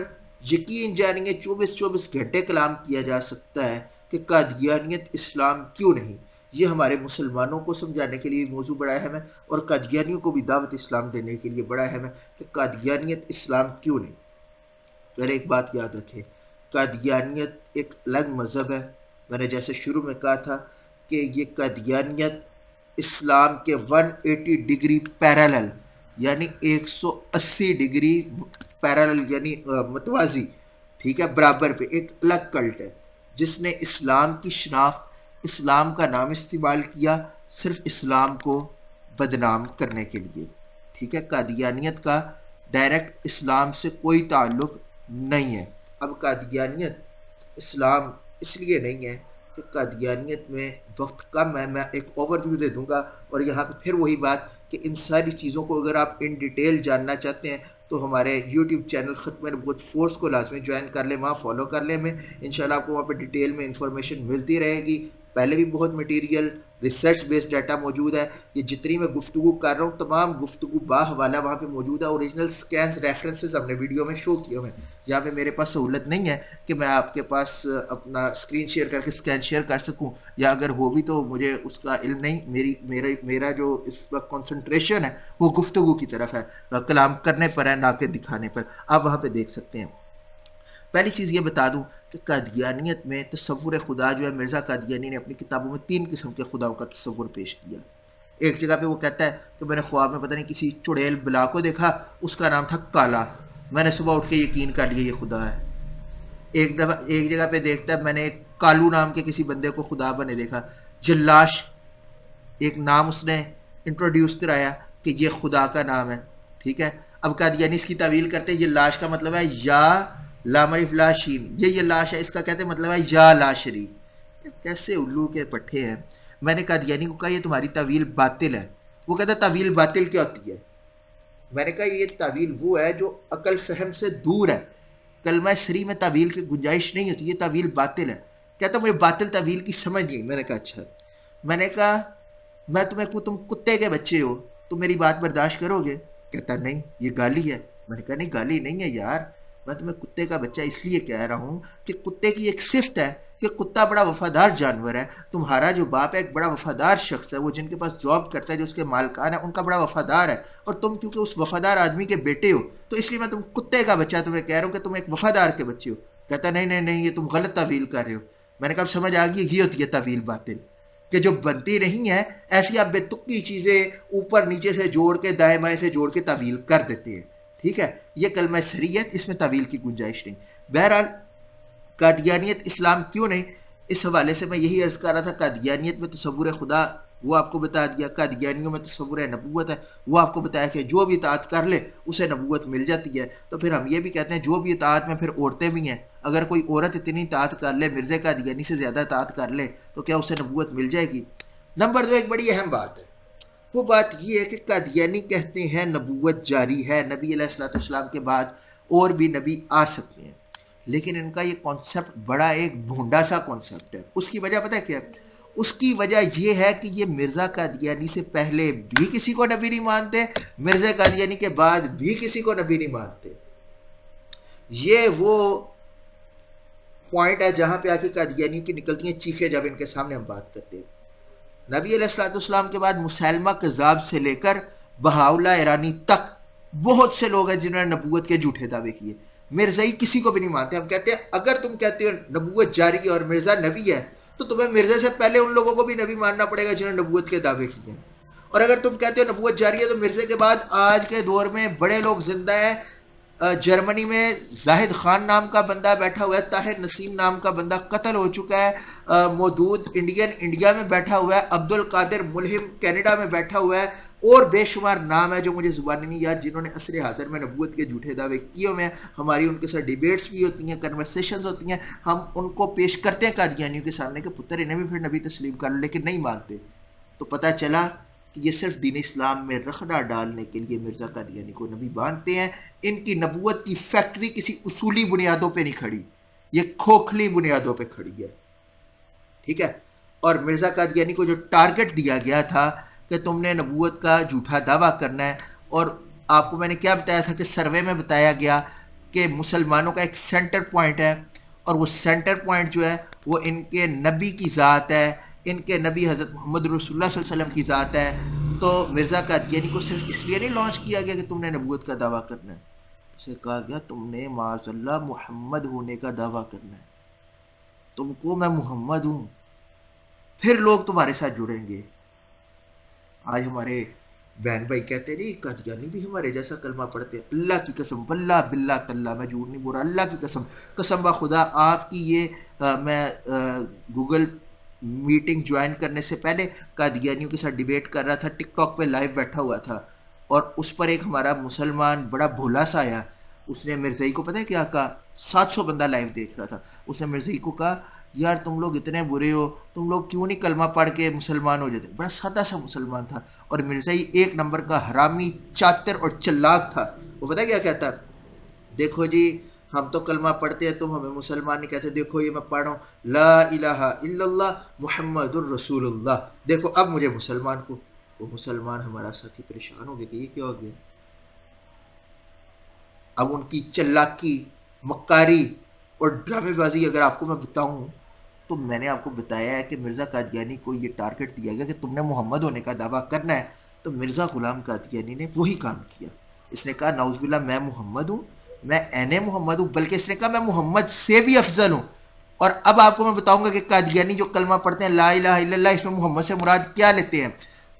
یقین جانیے 24 گھنٹے کلام کیا جا سکتا ہے کہ قادیانیت اسلام کیوں نہیں. یہ ہمارے مسلمانوں کو سمجھانے کے لیے موضوع بڑا اہم ہے، اور قادیانیوں کو بھی دعوت اسلام دینے کے لیے بڑا اہم ہے کہ قادیانیت اسلام کیوں نہیں. پہلے ایک بات یاد رکھیں، قادیانیت ایک الگ مذہب ہے. میں نے جیسے شروع میں کہا تھا کہ یہ قادیانیت اسلام کے 180 ڈگری پیرالل، یعنی 180 ڈگری پیرالل یعنی متوازی، ٹھیک ہے، برابر پہ ایک الگ کلٹ ہے جس نے اسلام کی شناخت، اسلام کا نام استعمال کیا صرف اسلام کو بدنام کرنے کے لیے. ٹھیک ہے، قادیانیت کا ڈائریکٹ اسلام سے کوئی تعلق نہیں ہے. اب قادیانیت اسلام اس لیے نہیں ہے کہ قادیانیت میں وقت کم ہے. میں ایک اوور ویو دے دوں گا، اور یہاں پہ پھر وہی بات کہ ان ساری چیزوں کو اگر آپ ان ڈیٹیل جاننا چاہتے ہیں تو ہمارے یوٹیوب چینل ختم نبوت فورس کو لازمی جوائن کر لیں، وہاں فالو کر لیں. میں انشاءاللہ آپ کو وہاں پہ ڈیٹیل میں انفارمیشن ملتی رہے گی. پہلے بھی بہت مٹیریل ریسرچ بیسڈ ڈیٹا موجود ہے. یہ جتنی میں گفتگو کر رہا ہوں تمام گفتگو باحوالہ وہاں پہ موجود ہے. اوریجنل سکینس ریفرنسز ہم نے ویڈیو میں شو کیے ہوئے ہیں. یہاں پہ میرے پاس سہولت نہیں ہے کہ میں آپ کے پاس اپنا اسکرین شیئر کر کے اسکین شیئر کر سکوں، یا اگر ہو بھی تو مجھے اس کا علم نہیں. میرا جو اس وقت کنسنٹریشن ہے وہ گفتگو کی طرف ہے، کلام کرنے پر ہے نہ کہ دکھانے پر. آپ وہاں پہ دیکھ سکتے ہیں. پہلی چیز یہ بتا دوں کہ قادیانیت میں تصور خدا جو ہے، مرزا قادیانی نے اپنی کتابوں میں 3 قسم کے خداؤں کا تصور پیش کیا. ایک جگہ پہ وہ کہتا ہے کہ میں نے خواب میں پتہ نہیں کسی چڑیل بلا کو دیکھا، اس کا نام تھا کالا، میں نے صبح اٹھ کے یقین کر لیا یہ خدا ہے. ایک جگہ پہ دیکھتا ہے میں نے ایک کالو نام کے کسی بندے کو خدا بنے دیکھا. جلاش ایک نام اس نے انٹروڈیوس کرایا کہ یہ خدا کا نام ہے. ٹھیک ہے، اب قادیانی اس کی تعویل کرتے ہیں. یہ لاش کا مطلب ہے یا لام الف لا شین، یہ لاش ہے، اس کا کہتے ہیں مطلب ہے یا لا شری. کیسے الو کے پٹھے ہیں. میں نے قادیانی کو کہا یہ تمہاری تعویل باطل ہے. وہ کہتا ہے تعویل باطل کیا ہوتی ہے؟ میں نے کہا یہ تعویل وہ ہے جو عقل فہم سے دور ہے. کلمہ صریح میں تعویل کی گنجائش نہیں ہوتی، یہ تعویل باطل ہے. کہتا مجھے باطل تعویل کی سمجھ نہیں. میں نے کہا اچھا. میں نے کہا میں تم کتے کے بچے ہو، تم میری بات برداشت کرو گے؟ کہتا نہیں یہ گالی ہے. میں نے کہا نہیں گالی نہیں ہے یار، میں تمہیں کتے کا بچہ اس لیے کہہ رہا ہوں کہ کتے کی ایک صفت ہے کہ کتا بڑا وفادار جانور ہے. تمہارا جو باپ ہے ایک بڑا وفادار شخص ہے، وہ جن کے پاس جاب کرتا ہے جو اس کے مالکان ہیں ان کا بڑا وفادار ہے، اور تم کیونکہ اس وفادار آدمی کے بیٹے ہو تو اس لیے میں تم کتے کا بچہ تمہیں کہہ رہا ہوں کہ تم ایک وفادار کے بچے ہو. کہتا نہیں نہیں نہیں یہ تم غلط تعویل کر رہے ہو. میں نے کہا سمجھ آ گئی یہ ہوتی ہے تعویل باطل، کہ جو بنتی نہیں ہے ایسی آپ بے تکی چیزیں اوپر نیچے سے جوڑ کے دائیں بائیں سے جوڑ کے تعویل کر دیتے ہیں. ٹھیک ہے، یہ کلمہ صریح ہے، اس میں تعویل کی گنجائش نہیں. بہرحال قادیانیت اسلام کیوں نہیں، اس حوالے سے میں یہی عرض کر رہا تھا. قادیانیت میں تصور خدا وہ آپ کو بتا دیا. قادیانیوں میں تصور نبوت ہے، وہ آپ کو بتایا کہ جو بھی اطاعت کر لے اسے نبوت مل جاتی ہے. تو پھر ہم یہ بھی کہتے ہیں جو بھی اطاعت میں پھر عورتیں بھی ہیں. اگر کوئی عورت اتنی اطاعت کر لے، مرزا قادیانی سے زیادہ اطاعت کر لے، تو کیا اسے نبوت مل جائے گی؟ نمبر 2 ایک بڑی اہم بات ہے. وہ بات یہ ہے کہ قادیانی کہتے ہیں نبوت جاری ہے، نبی علیہ الصلوۃ والسلام کے بعد اور بھی نبی آ سکتے ہیں. لیکن ان کا یہ کانسیپٹ بڑا ایک بھونڈا سا کانسیپٹ ہے. اس کی وجہ پتہ ہے کیا ہے؟ اس کی وجہ یہ ہے کہ یہ مرزا قادیانی سے پہلے بھی کسی کو نبی نہیں مانتے، مرزا قادیانی کے بعد بھی کسی کو نبی نہیں مانتے. یہ وہ پوائنٹ ہے جہاں پہ آ کے قادیانی کی نکلتی ہیں چیخیں جب ان کے سامنے ہم بات کرتے ہیں. نبی علیہ الصلوۃ والسلام کے بعد مسلمہ کذاب سے لے کر بہاؤلہ ایرانی تک بہت سے لوگ ہیں جنہوں نے نبوت کے جھوٹے دعوے کیے. مرزائی کسی کو بھی نہیں مانتے. ہم کہتے ہیں اگر تم کہتے ہو نبوت جاری ہے اور مرزا نبی ہے تو تمہیں مرزا سے پہلے ان لوگوں کو بھی نبی ماننا پڑے گا جنہوں نے نبوت کے دعوے کیے ہیں. اور اگر تم کہتے ہو نبوت جاری ہے تو مرزا کے بعد آج کے دور میں بڑے لوگ زندہ ہیں. جرمنی میں زاہد خان نام کا بندہ بیٹھا ہوا ہے، طاہر نسیم نام کا بندہ قتل ہو چکا ہے، مودود انڈیا میں بیٹھا ہوا ہے، عبد القادر ملہم کینیڈا میں بیٹھا ہوا ہے، اور بے شمار نام ہے جو مجھے زبانی نہیں یاد جنہوں نے عصر حاضر میں نبوت کے جھوٹے دعوے کیے ہوئے ہیں. ہماری ان کے ساتھ ڈیبیٹس بھی ہوتی ہیں، کنورسیشنز ہوتی ہیں، ہم ان کو پیش کرتے ہیں قادیانیوں کے سامنے کہ پتر انہیں بھی پھر نبی تسلیم کر لو، لیکن نہیں مانتے. تو پتہ چلا کہ یہ صرف دین اسلام میں رخنہ ڈالنے کے لیے مرزا قادیانی کو نبی مانتے ہیں. ان کی نبوت کی فیکٹری کسی اصولی بنیادوں پہ نہیں کھڑی، یہ کھوکھلی بنیادوں پہ کھڑی ہے. ٹھیک ہے، اور مرزا قادیانی کو جو ٹارگٹ دیا گیا تھا کہ تم نے نبوت کا جھوٹا دعویٰ کرنا ہے، اور آپ کو میں نے کیا بتایا تھا کہ سروے میں بتایا گیا کہ مسلمانوں کا ایک سینٹر پوائنٹ ہے، اور وہ سینٹر پوائنٹ جو ہے وہ ان کے نبی کی ذات ہے، ان کے نبی حضرت محمد رسول اللہ صلی اللہ علیہ وسلم کی ذات ہے. تو مرزا قادیانی کو صرف اس لیے نہیں لانچ کیا گیا کہ تم نے نبوت کا دعویٰ کرنا ہے، اسے کہا گیا تم نے معاذ اللہ محمد ہونے کا دعویٰ کرنا ہے. تم کو میں محمد ہوں پھر لوگ تمہارے ساتھ جڑیں گے. آج ہمارے بہن بھائی کہتے نہیں قادیانی بھی ہمارے جیسا کلمہ پڑھتے ہیں. اللہ کی قسم واللہ باللہ تاللہ میں جھوٹ نہیں بول رہا، اللہ کی قسم، قسم با خدا آپ کی یہ میں گوگل میٹنگ جوائن کرنے سے پہلے قادیانیوں کے ساتھ ڈیبیٹ کر رہا تھا، ٹک ٹاک پہ لائیو بیٹھا ہوا تھا، اور اس پر ایک ہمارا مسلمان بڑا بھولا سا آیا. اس نے مرزائی کو پتہ ہے کیا کہا؟ 700 بندہ لائیو دیکھ رہا تھا. اس نے مرزائی کو کہا یار تم لوگ اتنے برے ہو، تم لوگ کیوں نہیں کلمہ پڑھ کے مسلمان ہو جاتے؟ بڑا سادہ سا مسلمان تھا، اور مرزائی ایک نمبر کا حرامی، چاتر اور چلاک تھا. وہ پتہ کیا کہتا؟ دیکھو جی ہم تو کلمہ پڑھتے ہیں، تم ہمیں مسلمان نہیں کہتے. دیکھو یہ میں پڑھ رہا ہوں لا الہ الا اللہ محمد الرسول اللہ، دیکھو اب مجھے مسلمان کو. وہ مسلمان ہمارا ساتھی پریشان ہو گیا کہ یہ کیا ہو گیا. اب ان کی چلاکی، مکاری اور ڈرامے بازی اگر آپ کو میں بتاؤں، تو میں نے آپ کو بتایا ہے کہ مرزا قادیانی کو یہ ٹارگٹ دیا گیا کہ تم نے محمد ہونے کا دعویٰ کرنا ہے. تو مرزا غلام قادیانی نے وہی کام کیا. اس نے کہا نعوذ باللہ میں محمد ہوں، میں عین محمد ہوں، بلکہ اس نے کہا میں محمد سے بھی افضل ہوں. اور اب آپ کو میں بتاؤں گا کہ قادیانی جو کلمہ پڑھتے ہیں لا الہ الا اللہ، اس میں محمد سے مراد کیا لیتے ہیں.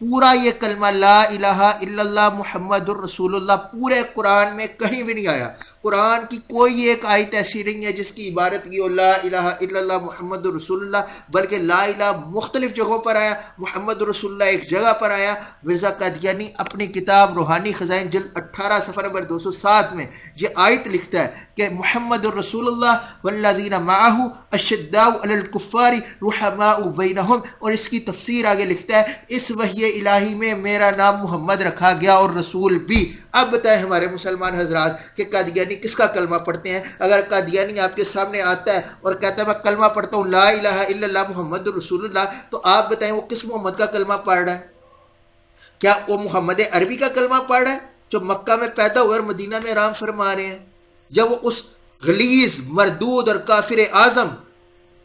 پورا یہ کلمہ لا الہ الا اللہ محمد الرسول اللہ پورے قرآن میں کہیں بھی نہیں آیا. قرآن کی کوئی ایک آیت ایسی نہیں ہے جس کی عبارت کی ہو لا الہ الا اللہ محمد رسول اللہ، بلکہ لا الہ مختلف جگہوں پر آیا، محمد رسول اللہ ایک جگہ پر آیا. مرزا قادیانی اپنی کتاب روحانی خزائن جلد 18 صفحہ نمبر 207 میں یہ آیت لکھتا ہے کہ محمد رسول اللہ والذین معہ اشداء علی الکفار رحماء بینہم، اور اس کی تفسیر آگے لکھتا ہے اس وحی الہی میں میرا نام محمد رکھا گیا اور رسول بھی. اب بتائیں ہمارے مسلمان حضرات کہ قادیانی کس کا کلمہ پڑھتے ہیں؟ اگر قادیانی آپ کے سامنے آتا ہے اور کہتا ہے میں کلمہ پڑھتا ہوں لا الہ الا اللہ محمد رسول اللہ، تو آپ بتائیں وہ کس محمد کا کلمہ پڑھ رہا ہے؟ کیا وہ محمد عربی کا کلمہ پڑھ رہا ہے جو مکہ میں پیدا ہوئے اور مدینہ میں آرام فرما رہے ہیں، یا وہ اس غلیظ مردود اور کافر اعظم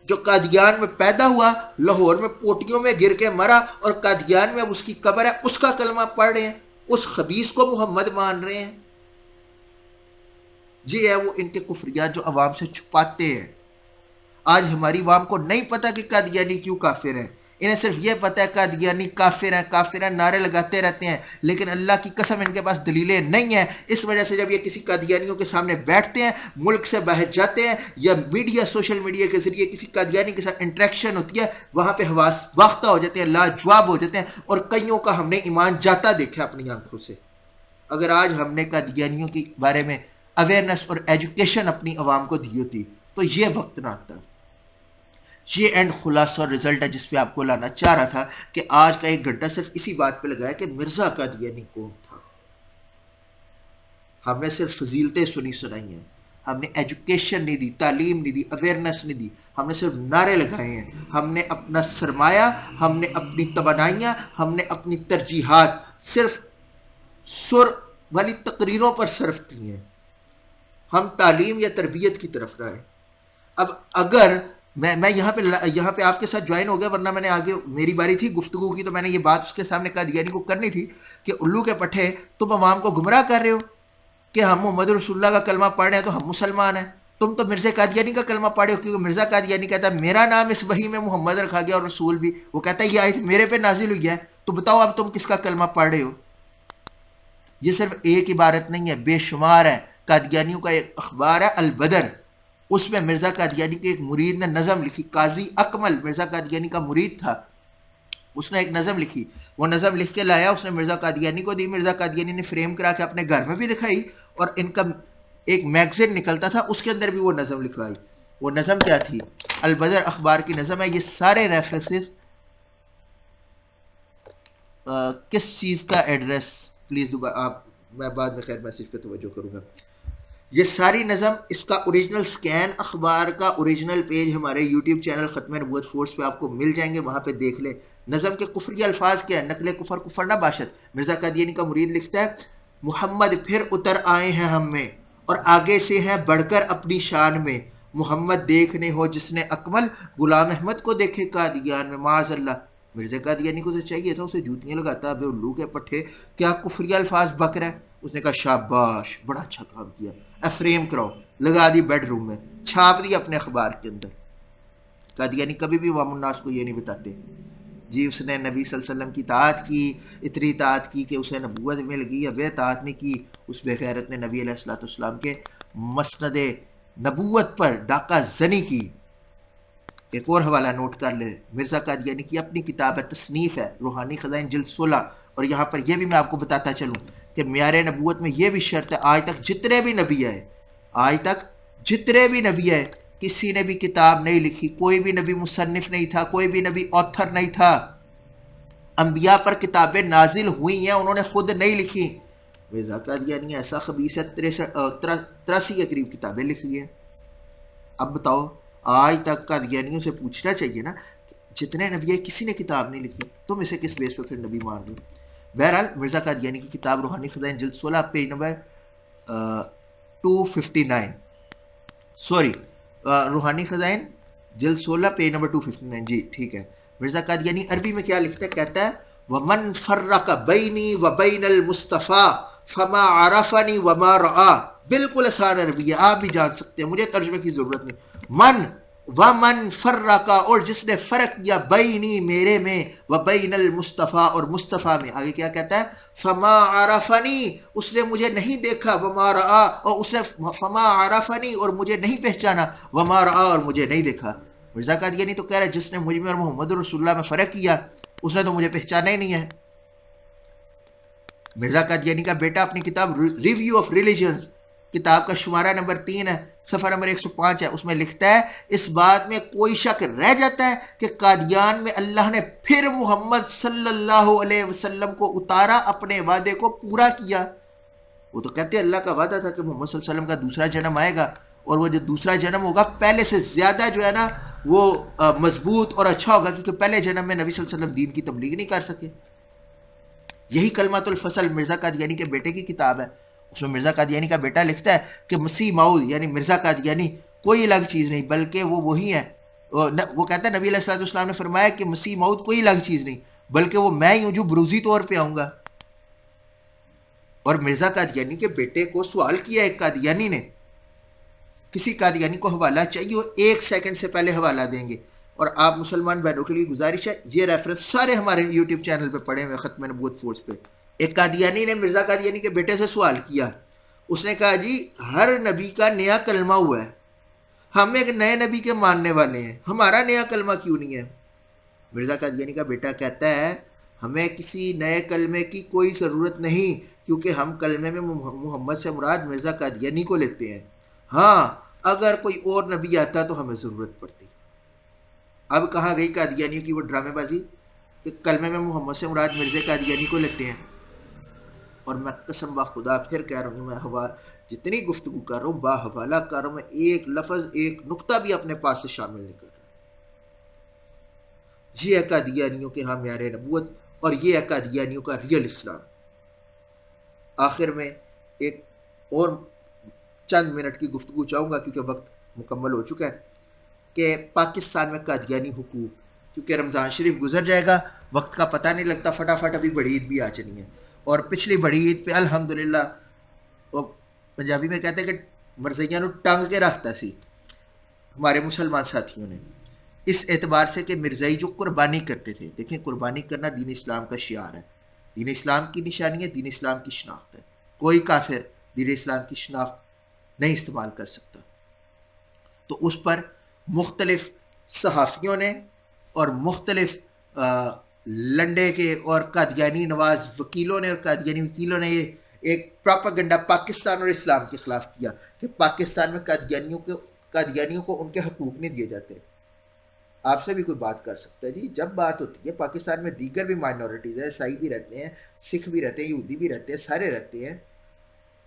جو قادیان میں پیدا ہوا، لاہور میں پوٹیوں میں گر کے مرا اور قادیان میں اب اس کی قبر ہے، اس کا کلمہ پڑھ رہے ہیں، اس خبیث کو محمد مان رہے ہیں؟ یہ ہے وہ ان کے کفریات جو عوام سے چھپاتے ہیں. آج ہماری عوام کو نہیں پتہ کہ قادیانی کیوں کافر ہیں، انہیں صرف یہ پتہ ہے قادیانی کافر ہیں کافر ہیں، نعرے لگاتے رہتے ہیں، لیکن اللہ کی قسم ان کے پاس دلیلیں نہیں ہیں. اس وجہ سے جب یہ کسی قادیانیوں کے سامنے بیٹھتے ہیں، ملک سے باہر جاتے ہیں، یا میڈیا سوشل میڈیا کے ذریعے کسی قادیانی کے ساتھ انٹریکشن ہوتی ہے، وہاں پہ حواس باختہ ہو جاتے ہیں، لاجواب ہو جاتے ہیں، اور کئیوں کا ہم نے ایمان جاتا دیکھا اپنی آنکھوں سے. اگر آج ہم نے قادیانیوں کے بارے میں اویئرنیس اور ایجوکیشن اپنی عوام کو دی ہوتی تو یہ وقت نہ آتا. یہ اینڈ خلاصہ اور رزلٹ ہے جس پہ آپ کو لانا چاہ رہا تھا کہ آج کا 1 گھنٹہ صرف اسی بات پہ لگایا کہ مرزا قادیانی کون تھا. ہم نے صرف فضیلتیں سنائی ہیں، ہم نے ایجوکیشن نہیں دی، تعلیم نہیں دی، اویئرنیس نہیں دی، ہم نے صرف نعرے لگائے ہیں. ہم نے اپنا سرمایہ، ہم نے اپنی توانائیاں، ہم نے اپنی ترجیحات صرف سر والی تقریروں پر صرف کی ہیں. ہم تعلیم یا تربیت کی طرف نہ آئے. اب اگر میں یہاں پہ آپ کے ساتھ جوائن ہو گیا، ورنہ میں نے آگے میری باری تھی گفتگو کی تو میں نے یہ بات اس کے سامنے قادیانی کو کرنی تھی کہ الو کے پٹھے تم عوام کو گمراہ کر رہے ہو کہ ہم محمد رسول اللہ کا کلمہ پڑھ رہے ہیں تو ہم مسلمان ہیں. تم تو مرزا قادیانی کا کلمہ پڑھے ہو، کیونکہ مرزا قادیانی کہتا ہے میرا نام اس وحی میں محمد رکھا گیا اور رسول بھی. وہ کہتا ہے یہ آیت میرے پہ نازل ہوئی ہے، تو بتاؤ اب تم کس کا کلمہ پڑھ رہے ہو؟ یہ صرف ایک عبارت نہیں ہے، بے شمار ہے. قادیانیوں کا ایک اخبار ہے البدر، اس میں مرزا قادیانی کے ایک مرید نے نظم لکھی. قاضی اکمل مرزا قادیانی کا مرید تھا، اس نے ایک نظم لکھی. وہ نظم لکھ کے لایا، اس نے مرزا قادیانی کو دی. مرزا قادیانی نے فریم کرا کے اپنے گھر میں بھی لکھائی، اور ان کا ایک میگزین نکلتا تھا اس کے اندر بھی وہ نظم لکھوائی. وہ نظم کیا تھی؟ البدر اخبار کی نظم ہے. یہ سارے ریفرنسز کس چیز کا ایڈریس پلیز آپ، میں بعد میں خیر میسیج پہ توجہ کروں گا. یہ ساری نظم، اس کا اوریجنل سکین اخبار کا اوریجنل پیج ہمارے یوٹیوب چینل ختم نبوت فورس پہ آپ کو مل جائیں گے، وہاں پہ دیکھ لیں. نظم کے کفری الفاظ کیا ہے؟ نقل کفر، کفر نہ باشد. مرزا قادیانی کا مرید لکھتا ہے محمد پھر اتر آئے ہیں ہم میں، اور آگے سے ہیں بڑھ کر اپنی شان میں. محمد دیکھنے ہو جس نے اکمل، غلام احمد کو دیکھے قادیان میں. معاذ اللہ، مرزا قادیانی کو تو چاہیے تھا اسے جوتیاں لگاتا ابے الو کے پٹھے، کیا کفری الفاظ بک رہا ہے. اس نے کہا شاباش، بڑا اچھا کام کیا، فریم کراؤ، لگا دی بیڈ روم میں، چھاپ دی اپنے اخبار کے اندر. قادیانی کبھی بھی عوام الناس کو یہ نہیں بتاتے جی اس نے نبی صلی اللہ علیہ وسلم کی اطاعت کی، اتنی اطاعت کی کہ اسے نبوت مل گئی، یا بے اطاعت نہیں کی، اس بے غیرت نے نبی علیہ السلام کے مسند نبوت پر ڈاکہ زنی کی. ایک اور حوالہ نوٹ کر لیں، مرزا قادیانی کی اپنی کتاب ہے، تصنیف ہے روحانی خزائن جلد 16، اور یہاں پر یہ بھی میں آپ کو بتاتا چلوں کہ معیار نبوت میں یہ بھی شرط ہے، آج تک جتنے بھی نبی آئے، آج تک جتنے بھی نبی آئے، کسی نے بھی کتاب نہیں لکھی، کوئی بھی نبی مصنف نہیں تھا، کوئی بھی نبی آتھر نہیں تھا، انبیاء پر کتابیں نازل ہوئی ہیں، انہوں نے خود نہیں لکھی۔ مرزا قادیانی ایسا خبیث ہے، 83 کے قریب کتابیں لکھی ہیں۔ اب بتاؤ، آج تک قادیانیوں سے پوچھنا چاہیے نا، جتنے نبی ہے کسی نے کتاب نہیں لکھی، تم اسے کس بیس پہ پھر نبی مان دو؟ بہرحال مرزا قادیانی کی کتاب روحانی خزائن جلد 16 پیج نمبر 259، سوری روحانی خزائن جلد 16 پیج نمبر 259، جی ٹھیک ہے۔ مرزا قادیانی عربی میں کیا لکھتا ہے؟ کہتا ہے وَمَنْ فَرَّقَ بَيْنِي وَبَيْنَ الْمُصْطَفَى فَمَا عَرَفَنِي وَمَا رَآ، بالکل آسان عربی ہے، آپ بھی جان سکتے ہیں، مجھے ترجمے کی ضرورت نہیں۔ من وَمَنْ فَرَّقَ، اور جس نے فرق کیا، بینی میرے میں، وَبَيْنَ الْمُصْطَفَى اور مصطفیٰ میں، آگے کیا کہتا ہے؟ فَمَا عَرَفَنِي، اس نے مجھے نہیں دیکھا، وَمَا رَآ، اور اس نے فَمَا عَرَفَنِي اور مجھے نہیں پہچانا، وَمَا رَآ اور مجھے نہیں دیکھا۔ مرزا قادیانی تو کہہ رہا ہے جس نے مجھ میں اور محمد رسول اللہ میں فرق کیا، اس نے تو مجھے پہچانا ہی نہیں ہے۔ مرزا قادیانی کا بیٹا اپنی کتاب ریویو آف ریلیجنز، کتاب کا شمارہ نمبر 3 ہے، صفحہ نمبر 105 ہے، اس میں لکھتا ہے اس بات میں کوئی شک رہ جاتا ہے کہ قادیان میں اللہ نے پھر محمد صلی اللہ علیہ وسلم کو اتارا، اپنے وعدے کو پورا کیا۔ وہ تو کہتے ہیں اللہ کا وعدہ تھا کہ محمد صلی اللہ علیہ وسلم کا دوسرا جنم آئے گا، اور وہ جو دوسرا جنم ہوگا پہلے سے زیادہ جو ہے نا وہ مضبوط اور اچھا ہوگا، کیونکہ پہلے جنم میں نبی صلی اللہ علیہ وسلم دین کی تبلیغ نہیں کر سکے۔ یہی کلمۃ الفصل مرزا قادیانی کے بیٹے کی کتاب ہے، اس میں مرزا قادیانی کا بیٹا لکھتا ہے کہ مسیح موعود یعنی مرزا قادیانی کوئی الگ چیز نہیں بلکہ وہ وہی ہے۔ وہ کہتا ہے نبی علیہ الصلوۃ والسلام نے فرمایا کہ مسیح موعود کوئی الگ چیز نہیں بلکہ وہ میں ہی ہوں جو بروزی طور پہ آؤں گا۔ اور مرزا قادیانی کے بیٹے کو سوال کیا ایک قادیانی نے، کسی قادیانی کو حوالہ چاہیے وہ 1 سیکنڈ سے پہلے حوالہ دیں گے، اور آپ مسلمان بہنوں کے لیے گزارش ہے یہ ریفرنس سارے ہمارے یوٹیوب چینل پہ پڑھے ہوئے ختم نبوت فورس پہ۔ ایک قادیانی نے مرزا قادیانی کے بیٹے سے سوال کیا، اس نے کہا جی ہر نبی کا نیا کلمہ ہوا ہے، ہم ایک نئے نبی کے ماننے والے ہیں، ہمارا نیا کلمہ کیوں نہیں ہے؟ مرزا قادیانی کا بیٹا کہتا ہے ہمیں کسی نئے کلمے کی کوئی ضرورت نہیں، کیونکہ ہم کلمے میں محمد سے مراد مرزا قادیانی کو لیتے ہیں، ہاں اگر کوئی اور نبی آتا تو ہمیں ضرورت پڑتی۔ اب کہاں گئی قادیانیوں کی وہ ڈرامے بازی کہ کلمے میں محمد سے مراد مرزا قادیانی کو لیتے ہیں؟ اور میں قسم با خدا پھر کہہ رہا ہوں، میں جتنی گفتگو کر رہا ہوں با حوالہ کر رہا ہوں، میں ایک لفظ ایک نقطہ بھی اپنے پاس سے شامل نہیں کر رہا۔ یہ ہے قادیانیوں کے ہاں معیار نبوت، اور یہ ہے قادیانیوں کا ریئل اسلام۔ آخر میں ایک اور چند منٹ کی گفتگو چاہوں گا کیونکہ وقت مکمل ہو چکا ہے، کہ پاکستان میں قادیانی حقوق، کیونکہ رمضان شریف گزر جائے گا، وقت کا پتہ نہیں لگتا، فٹافٹ ابھی بڑی عید بھی آ چلی ہے، اور پچھلی بڑی عید پہ الحمدللہ وہ پنجابی میں کہتے ہیں کہ مرزیاں نو ٹنگ کے رکھتا سی ہمارے مسلمان ساتھیوں نے، اس اعتبار سے کہ مرزائی جو قربانی کرتے تھے، دیکھیں قربانی کرنا دین اسلام کا شعار ہے، دین اسلام کی نشانی ہے، دین اسلام کی شناخت ہے، کوئی کافر دین اسلام کی شناخت نہیں استعمال کر سکتا۔ تو اس پر مختلف صحافیوں نے اور مختلف لنڈے کے اور قادیانی نواز وکیلوں نے اور قادیانی وکیلوں نے یہ ایک پراپاگنڈا پاکستان اور اسلام کے خلاف کیا کہ پاکستان میں قادیانیوں کو ان کے حقوق نہیں دیے جاتے۔ آپ سے بھی کوئی بات کر سکتا ہے جی، جب بات ہوتی ہے پاکستان میں دیگر بھی مائنورٹیز ہیں، عیسائی بھی رہتے ہیں، سکھ بھی رہتے ہیں، یہودی بھی رہتے ہیں، سارے رہتے ہیں،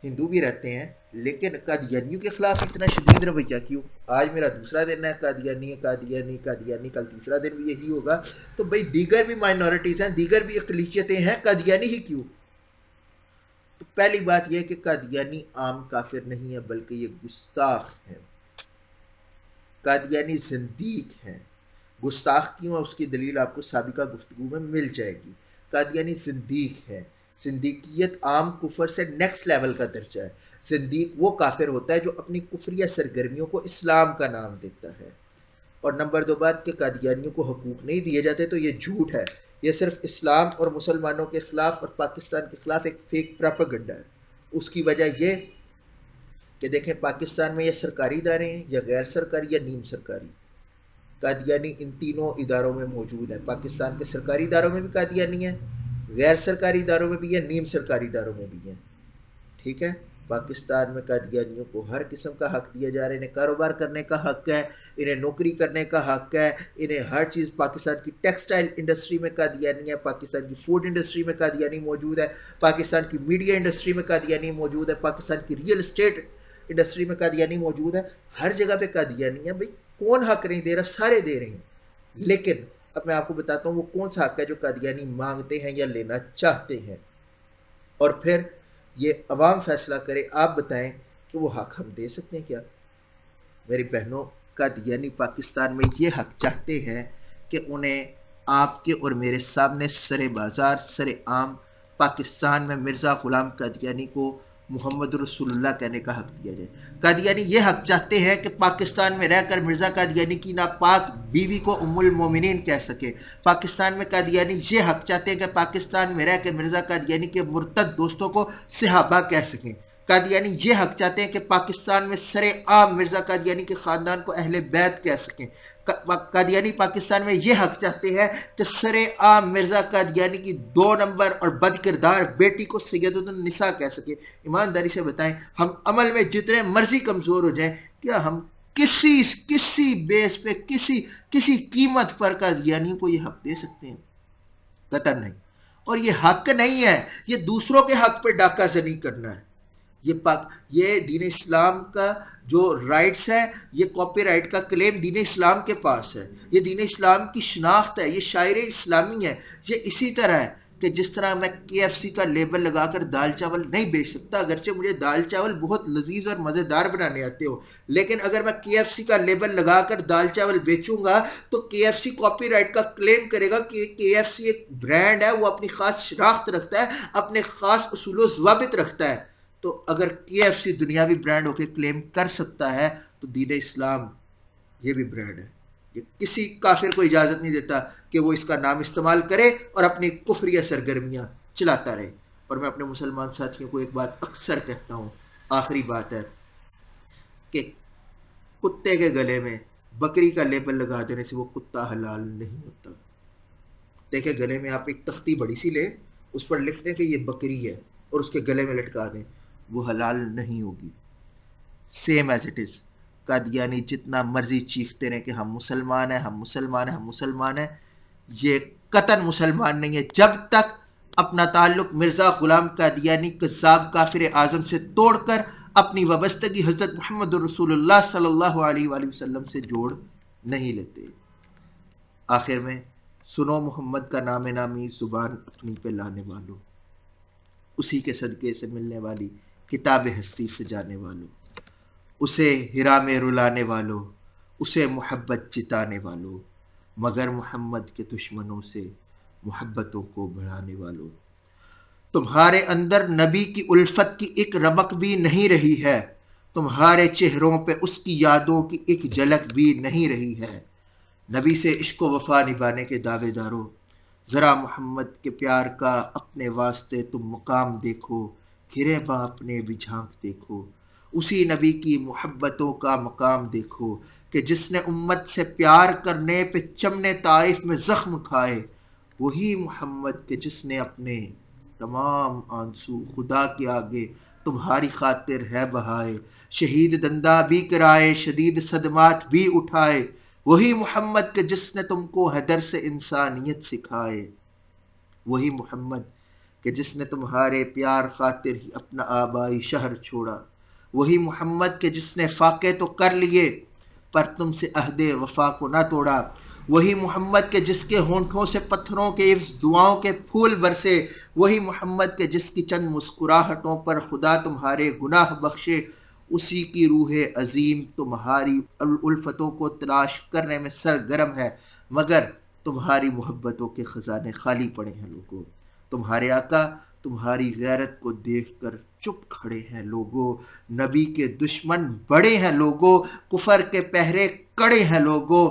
ہندو بھی رہتے ہیں، لیکن قادیانیوں کے خلاف اتنا شدید رویہ کیوں؟ آج میرا دوسرا دن ہے، قادیانی قادیانی قادیانی، کل تیسرا دن بھی یہی ہوگا، تو بھئی دیگر بھی مائنورٹیز ہیں، دیگر بھی اقلیتیں ہیں، قادیانی ہی کیوں؟ تو پہلی بات یہ ہے کہ قادیانی عام کافر نہیں ہے بلکہ یہ گستاخ ہیں، قادیانی زندیق ہیں۔ گستاخ کیوں ہے اس کی دلیل آپ کو سابقہ گفتگو میں مل جائے گی۔ قادیانی زندیق ہے، زندیقیت عام کفر سے نیکسٹ لیول کا درجہ ہے۔ زندیق وہ کافر ہوتا ہے جو اپنی کفریہ سرگرمیوں کو اسلام کا نام دیتا ہے۔ اور نمبر 2 بات کہ قادیانیوں کو حقوق نہیں دیے جاتے تو یہ جھوٹ ہے، یہ صرف اسلام اور مسلمانوں کے خلاف اور پاکستان کے خلاف ایک فیک پراپاگنڈا ہے۔ اس کی وجہ یہ کہ دیکھیں پاکستان میں یہ سرکاری ادارے ہیں یا غیر سرکاری یا نیم سرکاری، قادیانی ان تینوں اداروں میں موجود ہے. پاکستان کے سرکاری اداروں میں بھی قادیانی ہے، غیر سرکاری اداروں میں بھی ہے، نیم سرکاری اداروں میں بھی ہے. ٹھیک ہے. پاکستان میں قادیانیوں کو ہر قسم کا حق دیا جا رہا ہے. انہیں کاروبار کرنے کا حق ہے، انہیں نوکری کرنے کا حق ہے، انہیں ہر چیز. پاکستان کی ٹیکسٹائل انڈسٹری میں قادیانی ہے، پاکستان کی فوڈ انڈسٹری میں قادیانی موجود ہے، پاکستان کی میڈیا انڈسٹری میں قادیانی موجود ہے، پاکستان کی ریئل اسٹیٹ انڈسٹری میں قادیانی موجود ہے. ہر جگہ پہ قادیانی ہے. بھائی کون حق نہیں دے رہا؟ سارے دے رہے ہیں. لیکن اب میں آپ کو بتاتا ہوں وہ کون سا حق ہے جو قادیانی مانگتے ہیں یا لینا چاہتے ہیں، اور پھر یہ عوام فیصلہ کرے. آپ بتائیں کہ وہ حق ہم دے سکتے ہیں کیا؟ میری بہنوں، قادیانی پاکستان میں یہ حق چاہتے ہیں کہ انہیں آپ کے اور میرے سامنے سر بازار سر عام پاکستان میں مرزا غلام قادیانی کو محمد رسول اللہ کہنے کا حق دیا جائے. قادیانی یہ حق چاہتے ہیں کہ پاکستان میں رہ کر مرزا قادیانی کی ناپاک بیوی کو ام المومنین کہہ سکے. پاکستان میں قادیانی یہ حق چاہتے ہیں کہ پاکستان میں رہ کے مرزا قادیانی کے مرتد دوستوں کو صحابہ کہہ سکیں. قادیانی یہ حق چاہتے ہیں کہ پاکستان میں سر عام مرزا قادیانی کے خاندان کو اہل بیت کہہ سکیں. قادیانی پاکستان میں یہ حق چاہتے ہیں کہ سر عام مرزا قادیانی کی 2 نمبر اور بد کردار بیٹی کو سیدۃ النساء کہہ سکیں. ایمانداری سے بتائیں، ہم عمل میں جتنے مرضی کمزور ہو جائیں، کیا ہم کسی بیس پہ کسی قیمت پر قادیانیوں کو یہ حق دے سکتے ہیں؟ قطعاً نہیں. اور یہ حق نہیں ہے، یہ دوسروں کے حق پہ ڈاکہ زنی کرنا ہے. یہ دین اسلام کا جو رائٹس ہے، یہ کاپی رائٹ کا کلیم دین اسلام کے پاس ہے. یہ دین اسلام کی شناخت ہے، یہ شاعر اسلامی ہے. یہ اسی طرح ہے کہ جس طرح میں KFC کا لیبل لگا کر دال چاول نہیں بیچ سکتا، اگرچہ مجھے دال چاول بہت لذیذ اور مزیدار بنانے آتے ہو، لیکن اگر میں KFC کا لیبل لگا کر دال چاول بیچوں گا تو KFC کاپی رائٹ کا کلیم کرے گا کہ KFC ایک برانڈ ہے، وہ اپنی خاص شناخت رکھتا ہے، اپنے خاص اصول و ضوابط رکھتا ہے. تو اگر KFC دنیاوی برانڈ ہو کے کلیم کر سکتا ہے تو دین اسلام یہ بھی برانڈ ہے. یہ کسی کافر کو اجازت نہیں دیتا کہ وہ اس کا نام استعمال کرے اور اپنی کفریہ سرگرمیاں چلاتا رہے. اور میں اپنے مسلمان ساتھیوں کو ایک بات اکثر کہتا ہوں، آخری بات ہے، کہ کتے کے گلے میں بکری کا لیبل لگا دینے سے وہ کتا حلال نہیں ہوتا. دیکھیں گلے میں آپ ایک تختی بڑی سی لیں، اس پر لکھ دیں کہ یہ بکری ہے اور اس کے گلے میں لٹکا دیں، وہ حلال نہیں ہوگی. Same as it is. Qadiani جتنا مرضی چیختے رہیں کہ ہم مسلمان ہیں، ہم مسلمان ہیں، ہم مسلمان ہیں، یہ قطعاً مسلمان نہیں ہے جب تک اپنا تعلق مرزا غلام قادیانی کذاب کافر اعظم سے توڑ کر اپنی وابستگی حضرت محمد رسول اللہ صلی اللہ علیہ وآلہ وسلم سے جوڑ نہیں لیتے. آخر میں سنو محمد کا نام نامی زبان اپنی پہ لانے والوں، اسی کے صدقے سے ملنے والی کتاب ہستی سے جانے والوں، اسے ہرا میں رلانے والوں، اسے محبت جتانے والوں، مگر محمد کے دشمنوں سے محبتوں کو بڑھانے والوں. تمہارے اندر نبی کی الفت کی ایک رمق بھی نہیں رہی ہے، تمہارے چہروں پہ اس کی یادوں کی ایک جھلک بھی نہیں رہی ہے. نبی سے عشق و وفا نبھانے کے دعوے داروں، ذرا محمد کے پیار کا اپنے واسطے تم مقام دیکھو، گھرے باں اپنے بھی جھانک دیکھو. اسی نبی کی محبتوں کا مقام دیکھو کہ جس نے امت سے پیار کرنے پہ چمنے طائف میں زخم کھائے. وہی محمد کہ جس نے اپنے تمام آنسو خدا کے آگے تمہاری خاطر ہے بہائے، شہید دنداں بھی کرائے، شدید صدمات بھی اٹھائے. وہی محمد کہ جس نے تم کو حیدر سے انسانیت سکھائے. وہی محمد کہ جس نے تمہارے پیار خاطر ہی اپنا آبائی شہر چھوڑا. وہی محمد کہ جس نے فاقے تو کر لیے پر تم سے عہد وفا کو نہ توڑا. وہی محمد کہ جس کے ہونٹوں سے پتھروں کے عوض دعاؤں کے پھول برسے. وہی محمد کہ جس کی چند مسکراہٹوں پر خدا تمہارے گناہ بخشے. اسی کی روح عظیم تمہاری الفتوں کو تلاش کرنے میں سرگرم ہے، مگر تمہاری محبتوں کے خزانے خالی پڑے ہیں لوگوں. تمہارے آقا تمہاری غیرت کو دیکھ کر چپ کھڑے ہیں لوگوں. نبی کے دشمن بڑے ہیں لوگوں، کفر کے پہرے کڑے ہیں لوگوں.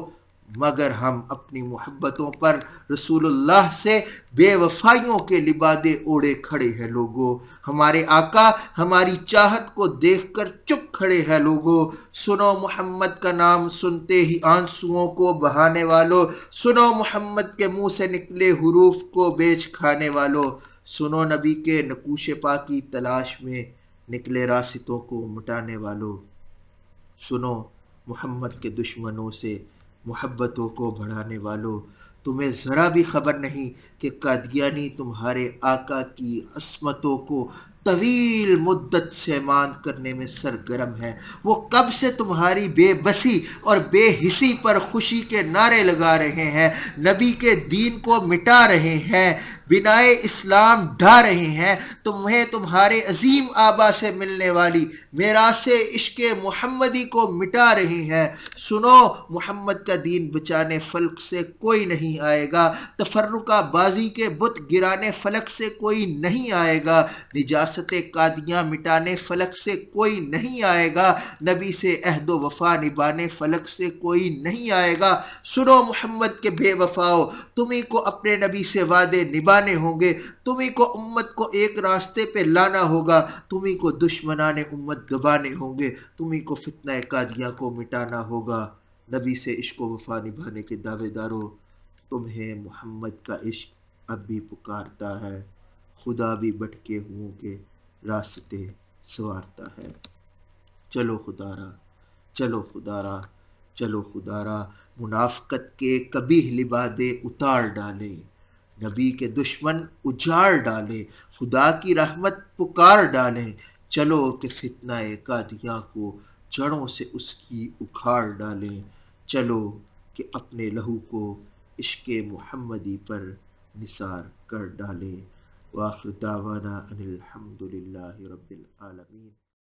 مگر ہم اپنی محبتوں پر رسول اللہ سے بے وفائیوں کے لبادے اوڑے کھڑے ہیں لوگوں۔ ہمارے آقا ہماری چاہت کو دیکھ کر چپ کھڑے ہیں لوگوں۔ سنو محمد کا نام سنتے ہی آنسوؤں کو بہانے والوں، سنو محمد کے منہ سے نکلے حروف کو بیچ کھانے والوں، سنو نبی کے نقوش پا کی تلاش میں نکلے راستوں کو مٹانے والوں، سنو محمد کے دشمنوں سے محبتوں کو بڑھانے والوں، تمہیں ذرا بھی خبر نہیں کہ قادیانی تمہارے آقا کی عصمتوں کو طویل مدت سے ماند کرنے میں سرگرم ہے۔ وہ کب سے تمہاری بے بسی اور بے حسی پر خوشی کے نعرے لگا رہے ہیں، نبی کے دین کو مٹا رہے ہیں، بنائے اسلام ڈھا رہے ہیں، تمہیں تمہارے عظیم آبا سے ملنے والی میراث عشق محمدی کو مٹا رہے ہیں۔ سنو محمد کا دین بچانے فلک سے کوئی نہیں آئے گا، تفرقہ بازی کے بت گرانے فلک سے کوئی نہیں آئے گا، نجاست قادیاں مٹانے فلک سے کوئی نہیں آئے گا، نبی سے عہد و وفا نبھانے فلک سے کوئی نہیں آئے گا۔ سنو محمد کے بے وفاؤ، تمہیں کو اپنے نبی سے وعدے نبھانے ہوں گے، تمہیں کو امت کو ایک راستے پہ لانا ہوگا، تمہیں کو دشمنان امت دبانے ہوں گے، تمہیں کو فتنہ قادیاں کو مٹانا ہوگا۔ نبی سے عشق و وفا نبھانے کے دعوے داروں، تمہیں محمد کا عشق اب بھی پکارتا ہے، خدا بھی بھٹکے ہوں کے راستے سنوارتا ہے۔ چلو خدا را، چلو خدا را، چلو خدا را، منافقت کے قبیح لبادے اتار ڈالے، نبی کے دشمن اجاڑ ڈالے، خدا کی رحمت پکار ڈالیں، چلو کہ فتنہ قادیاں کو جڑوں سے اس کی اکھاڑ ڈالیں، چلو کہ اپنے لہو کو عشق محمدی پر نثار کر ڈالیں۔ وآخر دعوانا ان الحمد للہ رب العالمین۔